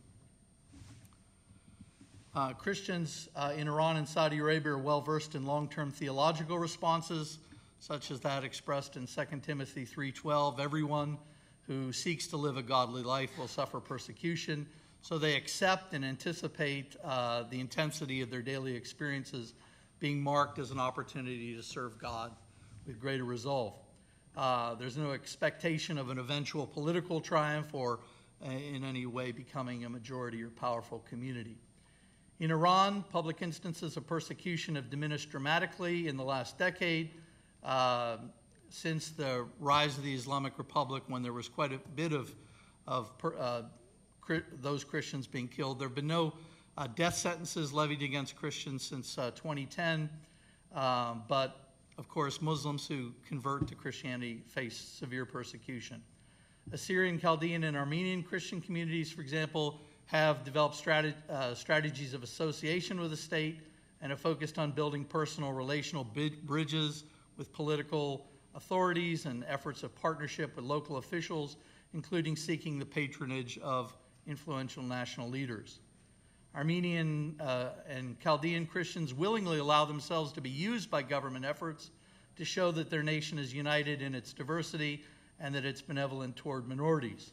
Christians in Iran and Saudi Arabia are well versed in long-term theological responses, such as that expressed in 2 Timothy 3:12. Everyone who seeks to live a godly life will suffer persecution, so they accept and anticipate the intensity of their daily experiences being marked as an opportunity to serve God with greater resolve. There's no expectation of an eventual political triumph or in any way becoming a majority or powerful community. In Iran, public instances of persecution have diminished dramatically in the last decade. Since the rise of the Islamic Republic, when there was quite a bit of those Christians being killed, there have been no death sentences levied against Christians since 2010, but of course Muslims who convert to Christianity face severe persecution. Assyrian, Chaldean, and Armenian Christian communities, for example, have developed strategies of association with the state and have focused on building personal relational bridges with political authorities and efforts of partnership with local officials, including seeking the patronage of influential national leaders. Armenian and Chaldean Christians willingly allow themselves to be used by government efforts to show that their nation is united in its diversity and that it's benevolent toward minorities.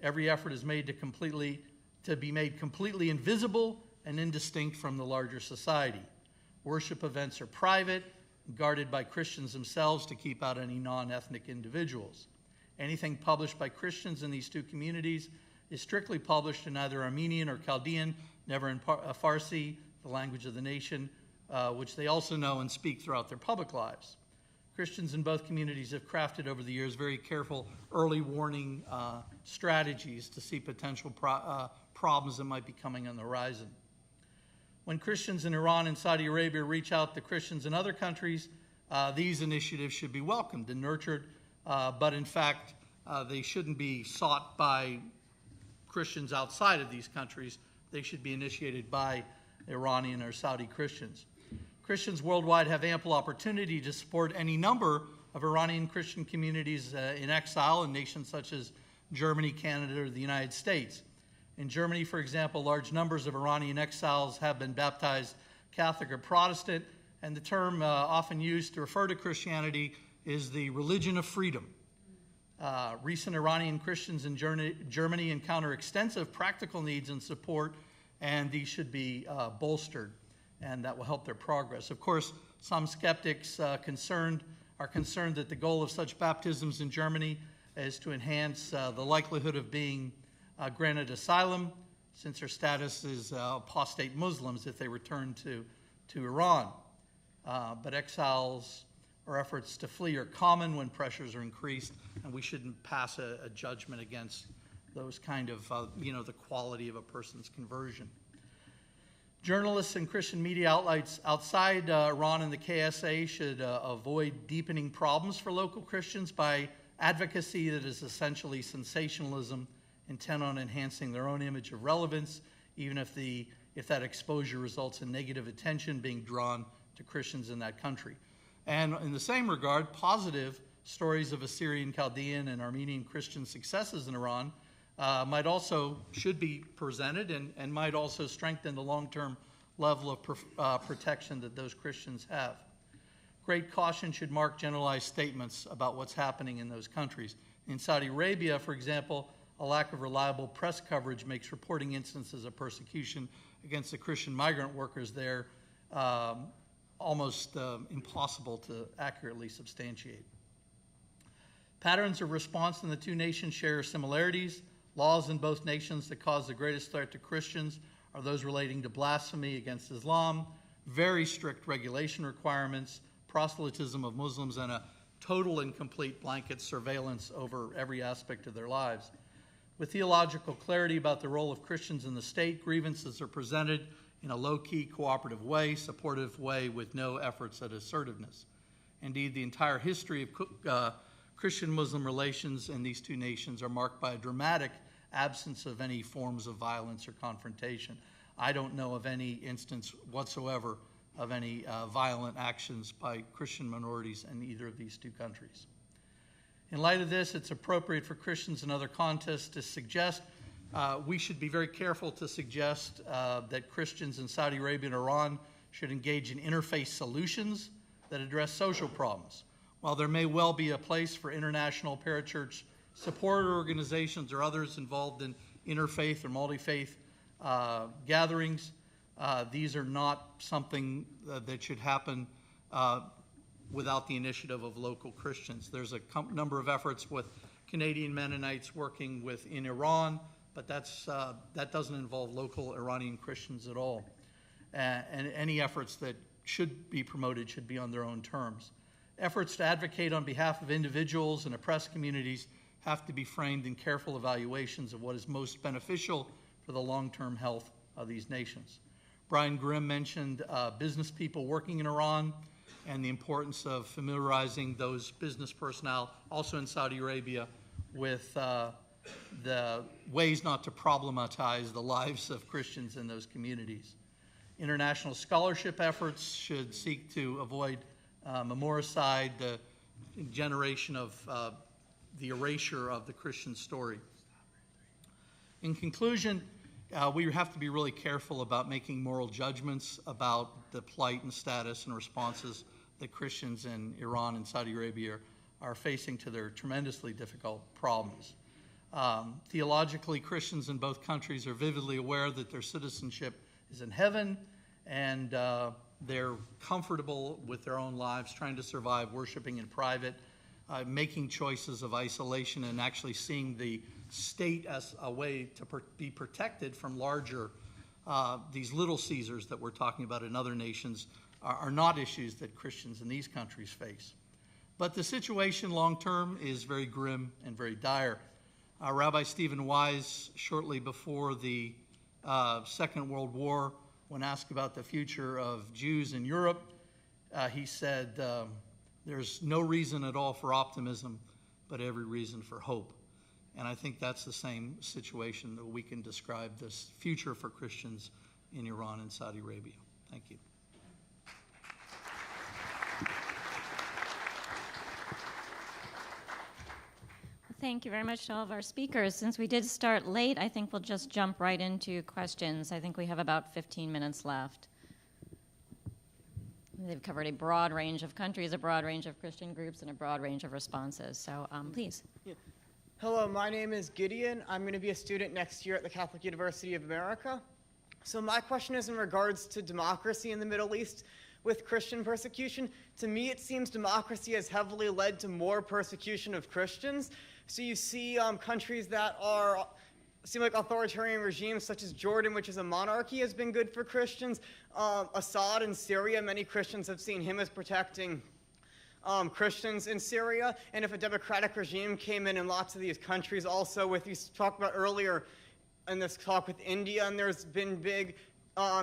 Every effort is made to be made completely invisible and indistinct from the larger society. Worship events are private, guarded by Christians themselves to keep out any non-ethnic individuals. Anything published by Christians in these two communities is strictly published in either Armenian or Chaldean, never in Farsi, the language of the nation, which they also know and speak throughout their public lives. Christians in both communities have crafted over the years very careful early warning strategies to see potential problems that might be coming on the horizon. When Christians in Iran and Saudi Arabia reach out to Christians in other countries, these initiatives should be welcomed and nurtured, but in fact, they shouldn't be sought by Christians outside of these countries. They should be initiated by Iranian or Saudi Christians. Christians worldwide have ample opportunity to support any number of Iranian Christian communities in exile in nations such as Germany, Canada, or the United States. In Germany, for example, large numbers of Iranian exiles have been baptized Catholic or Protestant, and the term often used to refer to Christianity is the religion of freedom. Recent Iranian Christians in Germany encounter extensive practical needs and support, and these should be bolstered, and that will help their progress. Of course, some skeptics are concerned that the goal of such baptisms in Germany is to enhance the likelihood of being granted asylum, since their status is apostate Muslims if they return to Iran. But exiles or efforts to flee are common when pressures are increased, and we shouldn't pass a judgment against those kind of, the quality of a person's conversion. Journalists and Christian media outlets outside Iran and the KSA should avoid deepening problems for local Christians by advocacy that is essentially sensationalism, intent on enhancing their own image of relevance, even if that exposure results in negative attention being drawn to Christians in that country. And in the same regard, positive stories of Assyrian, Chaldean, and Armenian Christian successes in Iran should be presented and might also strengthen the long-term level of protection that those Christians have. Great caution should mark generalized statements about what's happening in those countries. In Saudi Arabia, for example, a lack of reliable press coverage makes reporting instances of persecution against the Christian migrant workers there almost impossible to accurately substantiate. Patterns of response in the two nations share similarities. Laws in both nations that cause the greatest threat to Christians are those relating to blasphemy against Islam, very strict regulation requirements, proselytism of Muslims, and a total and complete blanket surveillance over every aspect of their lives. With theological clarity about the role of Christians in the state, grievances are presented in a low-key, cooperative way, supportive way with no efforts at assertiveness. Indeed, the entire history of Christian-Muslim relations in these two nations are marked by a dramatic absence of any forms of violence or confrontation. I don't know of any instance whatsoever of any violent actions by Christian minorities in either of these two countries. In light of this, it's appropriate for Christians in other contexts to suggest we should be very careful to suggest that Christians in Saudi Arabia and Iran should engage in interfaith solutions that address social problems. While there may well be a place for international parachurch support organizations or others involved in interfaith or multi-faith gatherings, these are not something that should happen without the initiative of local Christians. There's a number of efforts with Canadian Mennonites working in Iran, but that doesn't involve local Iranian Christians at all. And any efforts that should be promoted should be on their own terms. Efforts to advocate on behalf of individuals and oppressed communities have to be framed in careful evaluations of what is most beneficial for the long-term health of these nations. Brian Grimm mentioned business people working in Iran and the importance of familiarizing those business personnel, also in Saudi Arabia, with the ways not to problematize the lives of Christians in those communities. International scholarship efforts should seek to avoid memoricide, the generation of the erasure of the Christian story. In conclusion, we have to be really careful about making moral judgments about the plight and status and responses that Christians in Iran and Saudi Arabia are facing to their tremendously difficult problems. Theologically, Christians in both countries are vividly aware that their citizenship is in heaven, and they're comfortable with their own lives, trying to survive, worshiping in private, making choices of isolation, and actually seeing the state as a way to be protected from larger, these little Caesars that we're talking about in other nations are not issues that Christians in these countries face. But the situation long-term is very grim and very dire. Rabbi Stephen Wise, shortly before the Second World War, when asked about the future of Jews in Europe, he said, there's no reason at all for optimism, but every reason for hope. And I think that's the same situation that we can describe this future for Christians in Iran and Saudi Arabia. Thank you. Thank you very much to all of our speakers. Since we did start late, I think we'll just jump right into questions. I think we have about 15 minutes left. They've covered a broad range of countries, a broad range of Christian groups, and a broad range of responses. So please. Yeah. Hello, my name is Gideon. I'm going to be a student next year at the Catholic University of America. So my question is in regards to democracy in the Middle East with Christian persecution. To me, it seems democracy has heavily led to more persecution of Christians. So you see countries that seem like authoritarian regimes, such as Jordan, which is a monarchy, has been good for Christians. Assad in Syria, many Christians have seen him as protecting Christians in Syria. And if a democratic regime came in lots of these countries, also with you talked about earlier in this talk with India, and there's been big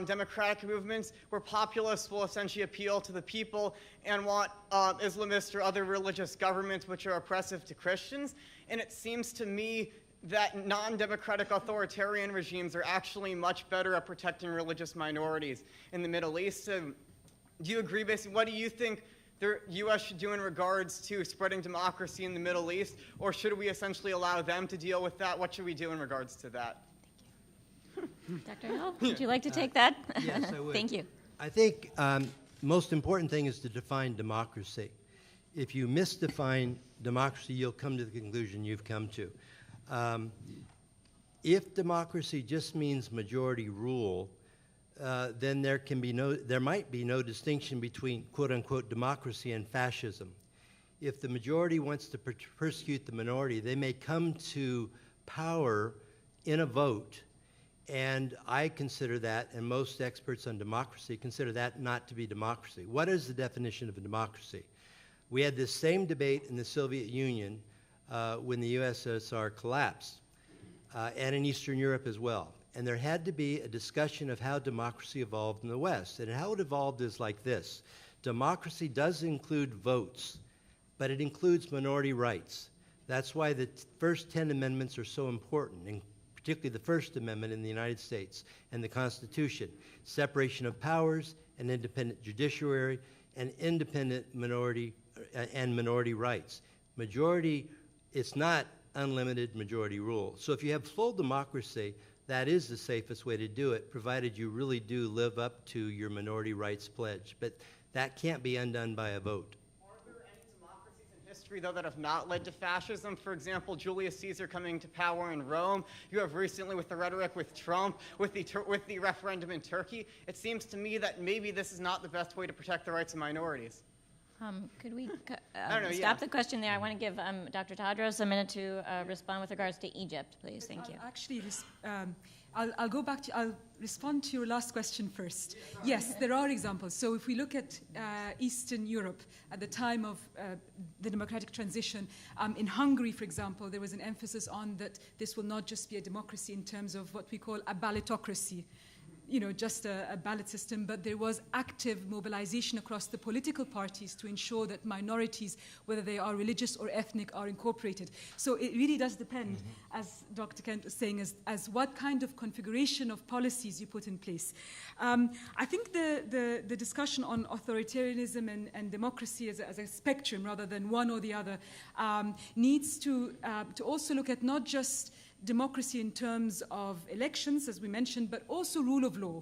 democratic movements where populists will essentially appeal to the people and want Islamist or other religious governments which are oppressive to Christians. And it seems to me that non-democratic authoritarian regimes are actually much better at protecting religious minorities in the Middle East. So do you agree, basically, what do you think the U.S. should do in regards to spreading democracy in the Middle East, or should we essentially allow them to deal with that? What should we do in regards to that? Dr. Hill, would you like to take that? Yes, I would. Thank you. I think most important thing is to define democracy. If you misdefine democracy, you'll come to the conclusion you've come to. If democracy just means majority rule, then there might be no distinction between quote-unquote democracy and fascism. If the majority wants to persecute the minority, they may come to power in a vote, and I consider that, and most experts on democracy consider that not to be democracy. What is the definition of a democracy? We had this same debate in the Soviet Union when the USSR collapsed, and in Eastern Europe as well. And there had to be a discussion of how democracy evolved in the West. And how it evolved is like this. Democracy does include votes, but it includes minority rights. That's why the first 10 amendments are so important, and particularly the First Amendment in the United States and the Constitution. Separation of powers, an independent judiciary, and independent minority rights. Majority, it's not unlimited majority rule. So if you have full democracy, that is the safest way to do it, provided you really do live up to your minority rights pledge. But that can't be undone by a vote. Are there any democracies in history, though, that have not led to fascism? For example, Julius Caesar coming to power in Rome. You have recently with the rhetoric with Trump, with the referendum in Turkey. It seems to me that maybe this is not the best way to protect the rights of minorities. Could we know, stop the question there? I want to give Dr. Tadros a minute to respond with regards to Egypt, please. Thank you. Actually, I'll go back to, I'll respond to your last question first. Yes, there are examples. So if we look at Eastern Europe at the time of the democratic transition, in Hungary, for example, there was an emphasis on that this will not just be a democracy in terms of what we call a ballotocracy, just a ballot system, but there was active mobilization across the political parties to ensure that minorities, whether they are religious or ethnic, are incorporated. So it really does depend, as Dr. Kent was saying, as what kind of configuration of policies you put in place. I think the discussion on authoritarianism and democracy as a spectrum rather than one or the other needs to also look at not just democracy in terms of elections, as we mentioned, but also rule of law.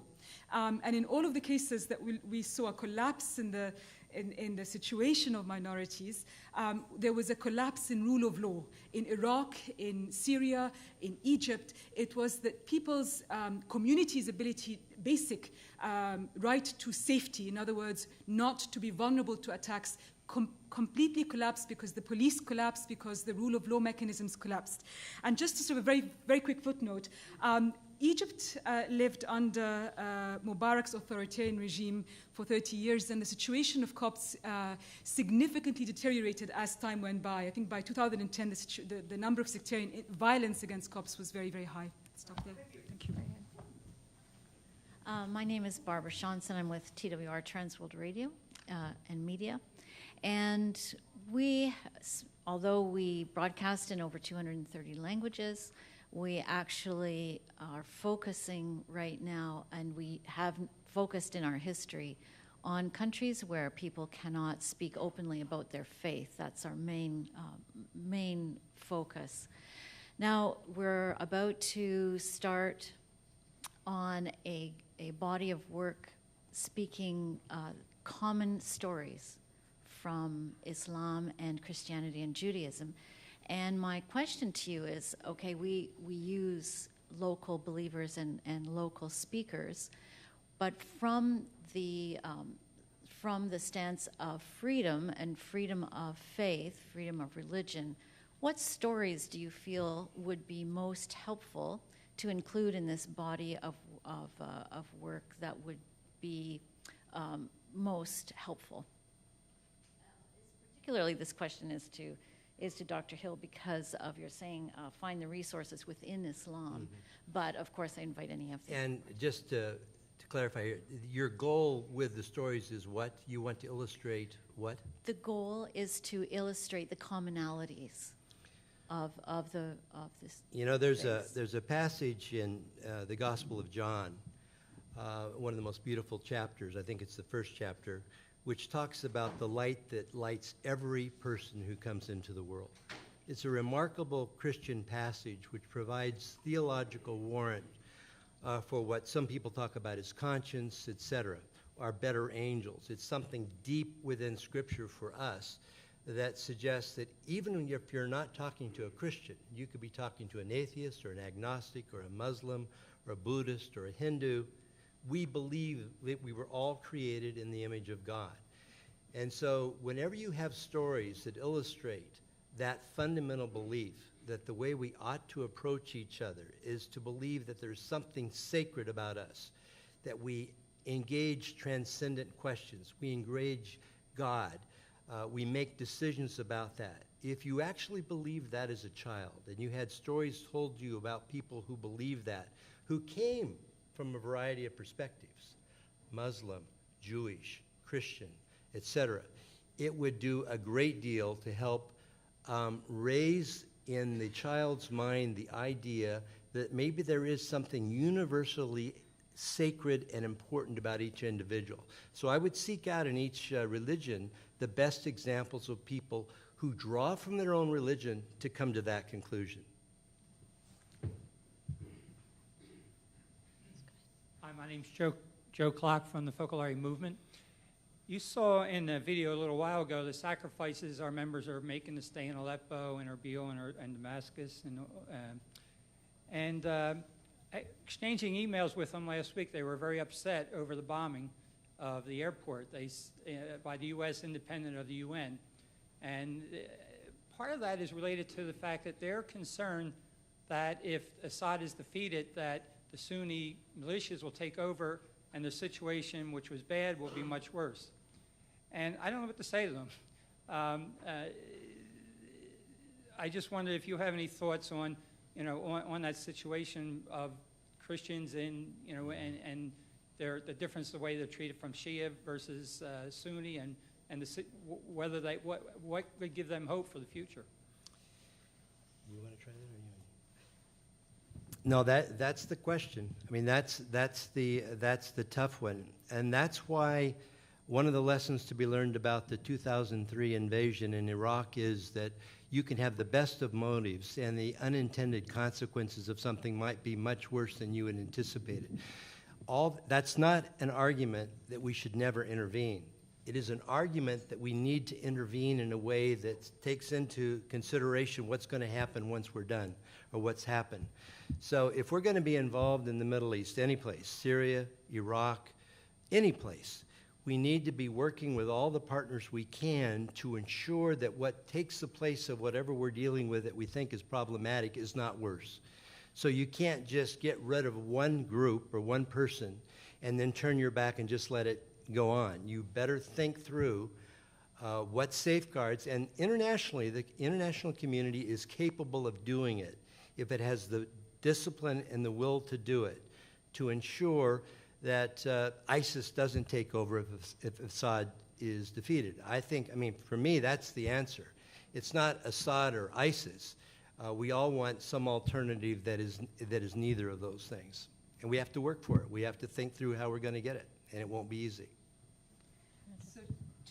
And in all of the cases that we saw a collapse in the situation of minorities, there was a collapse in rule of law. In Iraq, in Syria, in Egypt, it was that people's communities' basic right to safety, in other words, not to be vulnerable to attacks, completely collapsed because the police collapsed, because the rule of law mechanisms collapsed. And just sort of a very, very quick footnote, Egypt lived under Mubarak's authoritarian regime for 30 years, and the situation of Copts significantly deteriorated as time went by. I think by 2010, the number of sectarian violence against Copts was very, very high. Stop there. Thank you. My name is Barbara Shaunson. I'm with TWR Transworld Radio and Media. And although we broadcast in over 230 languages, we actually are focusing right now, and we have focused in our history on countries where people cannot speak openly about their faith. That's our main focus. Now, we're about to start on a body of work speaking common stories from Islam and Christianity and Judaism. And my question to you is, okay, we use local believers and local speakers, but from the stance of freedom and freedom of faith, freedom of religion, what stories do you feel would be most helpful to include in this body of work that would be most helpful? Particularly, this question is to Dr. Hill because of your saying find the resources within Islam. But of course, I invite any of them. And just to clarify, your goal with the stories is what? You want to illustrate what? The goal is to illustrate the commonalities of this. You know, there's a passage in the Gospel of John, one of the most beautiful chapters. I think it's the first chapter, which talks about the light that lights every person who comes into the world. It's a remarkable Christian passage which provides theological warrant for what some people talk about as conscience, etc., our better angels. It's something deep within Scripture for us that suggests that even if you're not talking to a Christian, you could be talking to an atheist or an agnostic or a Muslim or a Buddhist or a Hindu. We believe that we were all created in the image of God. And so whenever you have stories that illustrate that fundamental belief that the way we ought to approach each other is to believe that there's something sacred about us, that we engage transcendent questions, we engage God, we make decisions about that. If you actually believe that as a child, and you had stories told you about people who believe that, who came from a variety of perspectives, Muslim, Jewish, Christian, etc., it would do a great deal to help raise in the child's mind the idea that maybe there is something universally sacred and important about each individual. So I would seek out in each religion the best examples of people who draw from their own religion to come to that conclusion. Hi, my name's Joe Clark from the Focolare Movement. You saw in the video a little while ago the sacrifices our members are making to stay in Aleppo and Erbil and Damascus. And exchanging emails with them last week, they were very upset over the bombing of the airport by the U.S. independent of the UN. And part of that is related to the fact that they're concerned that if Assad is defeated, that the Sunni militias will take over and the situation, which was bad, will be much worse. And I don't know what to say to them. I just wonder if you have any thoughts on, on that situation of Christians and the difference, the way they're treated from Shia versus Sunni, and whether what would give them hope for the future. You want to try that, or you? No, that's the question. I mean, that's the tough one, and that's why one of the lessons to be learned about the 2003 invasion in Iraq is that you can have the best of motives, and the unintended consequences of something might be much worse than you had anticipated. That's not an argument that we should never intervene. It is an argument that we need to intervene in a way that takes into consideration what's going to happen once we're done, or what's happened. So if we're going to be involved in the Middle East, any place, Syria, Iraq, any place, we need to be working with all the partners we can to ensure that what takes the place of whatever we're dealing with that we think is problematic is not worse. So you can't just get rid of one group or one person and then turn your back and just let it go on. You better think through what safeguards, and internationally, the international community is capable of doing it if it has the discipline and the will to do it, to ensure that ISIS doesn't take over if Assad is defeated. I mean, for me, that's the answer. It's not Assad or ISIS. We all want some alternative that is neither of those things. And we have to work for it. We have to think through how we're going to get it, and it won't be easy. So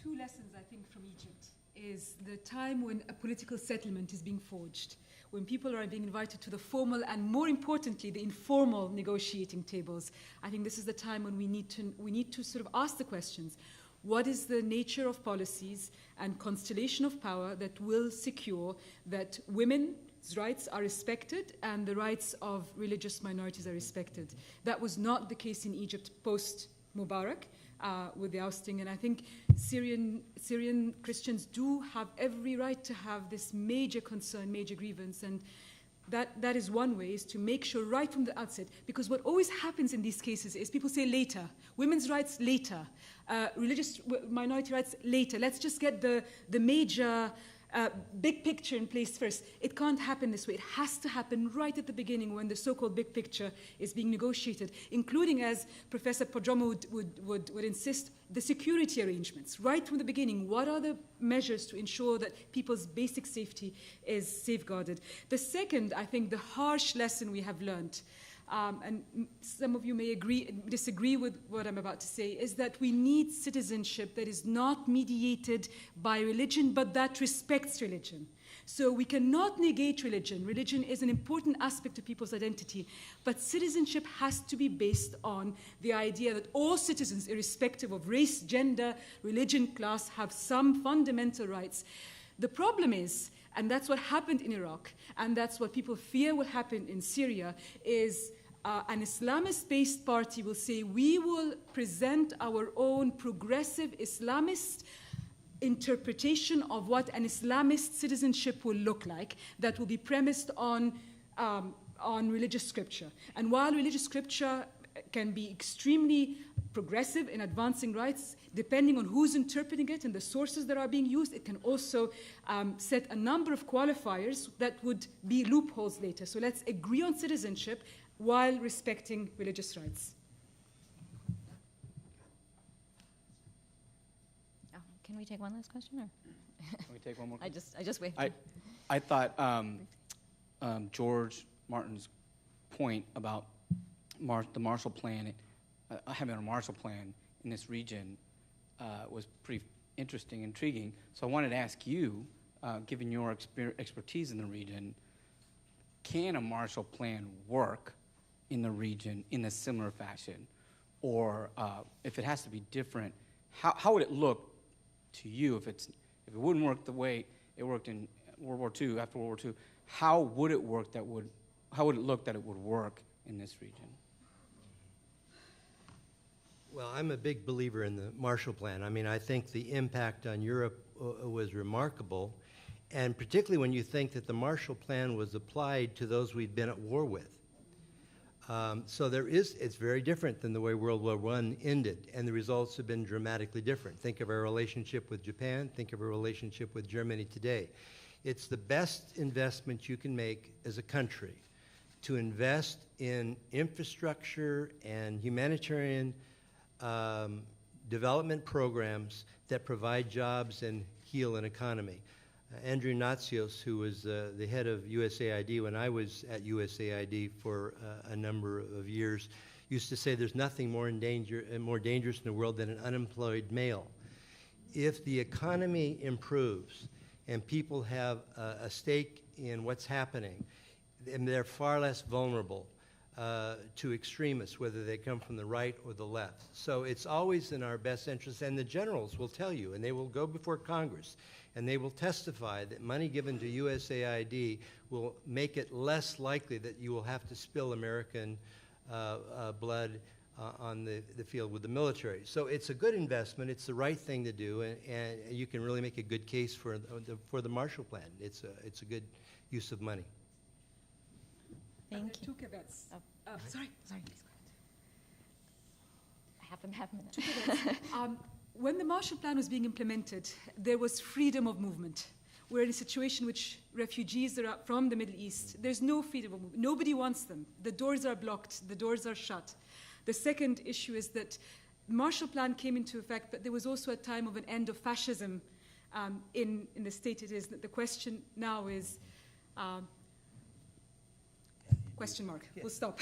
2 lessons, I think, from Egypt is the time when a political settlement is being forged, when people are being invited to the formal and, more importantly, the informal negotiating tables. I think this is the time when we need to sort of ask the questions. What is the nature of policies and constellation of power that will secure that women's rights are respected and the rights of religious minorities are respected? That was not the case in Egypt post-Mubarak with the ousting. And I think Syrian Christians do have every right to have this major concern, major grievance. And that is one way, is to make sure right from the outset, because what always happens in these cases is people say later, women's rights later, religious minority rights later. Let's just get the major big picture in place first. It can't happen this way. It has to happen right at the beginning when the so-called big picture is being negotiated, including, as Professor Prodromou would insist, the security arrangements. Right from the beginning, what are the measures to ensure that people's basic safety is safeguarded? The second, I think, the harsh lesson we have learned, and some of you may disagree with what I'm about to say, is that we need citizenship that is not mediated by religion, but that respects religion. So we cannot negate religion. Religion is an important aspect of people's identity, but citizenship has to be based on the idea that all citizens, irrespective of race, gender, religion, class, have some fundamental rights. The problem is, and that's what happened in Iraq, and that's what people fear will happen in Syria, is an Islamist-based party will say, we will present our own progressive Islamist interpretation of what an Islamist citizenship will look like that will be premised on religious scripture. And while religious scripture can be extremely progressive in advancing rights, depending on who's interpreting it and the sources that are being used, it can also set a number of qualifiers that would be loopholes later. So let's agree on citizenship while respecting religious rights. Oh, can we take one last question? Or? Can we take one more? I just wait. I thought George Martin's point about the Marshall Plan, having a Marshall Plan in this region was pretty interesting, intriguing. So I wanted to ask you, given your expertise in the region, can a Marshall Plan work in the region in a similar fashion? Or if it has to be different, how would it look to you if it wouldn't work the way it worked in World War II, after World War II, how would it look that it would work in this region? Well, I'm a big believer in the Marshall Plan. I mean, I think the impact on Europe was remarkable, and particularly when you think that the Marshall Plan was applied to those we'd been at war with. So it's very different than the way World War I ended, and the results have been dramatically different. Think of our relationship with Japan, think of our relationship with Germany today. It's the best investment you can make as a country, to invest in infrastructure and humanitarian development programs that provide jobs and heal an economy. Andrew Natsios, who was the head of USAID when I was at USAID for a number of years, used to say there's nothing more dangerous in the world than an unemployed male. If the economy improves and people have a stake in what's happening, and they're far less vulnerable to extremists, whether they come from the right or the left. So it's always in our best interest, and the generals will tell you, and they will go before Congress, and they will testify that money given to USAID will make it less likely that you will have to spill American blood on the field with the military. So it's a good investment. It's the right thing to do, and you can really make a good case for the Marshall Plan. It's a good use of money. Thank you. Two caveats. Sorry, please go ahead. Half a minute. When the Marshall Plan was being implemented, there was freedom of movement. We're in a situation in which refugees are from the Middle East. There's no freedom of movement. Nobody wants them. The doors are blocked. The doors are shut. The second issue is that the Marshall Plan came into effect, but there was also a time of an end of fascism in the state it is. The question now is, question mark, we'll stop.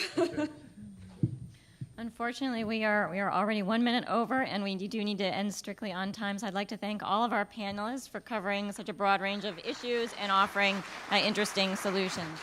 Unfortunately, we are already 1 minute over, and we do need to end strictly on time. So I'd like to thank all of our panelists for covering such a broad range of issues and offering interesting solutions.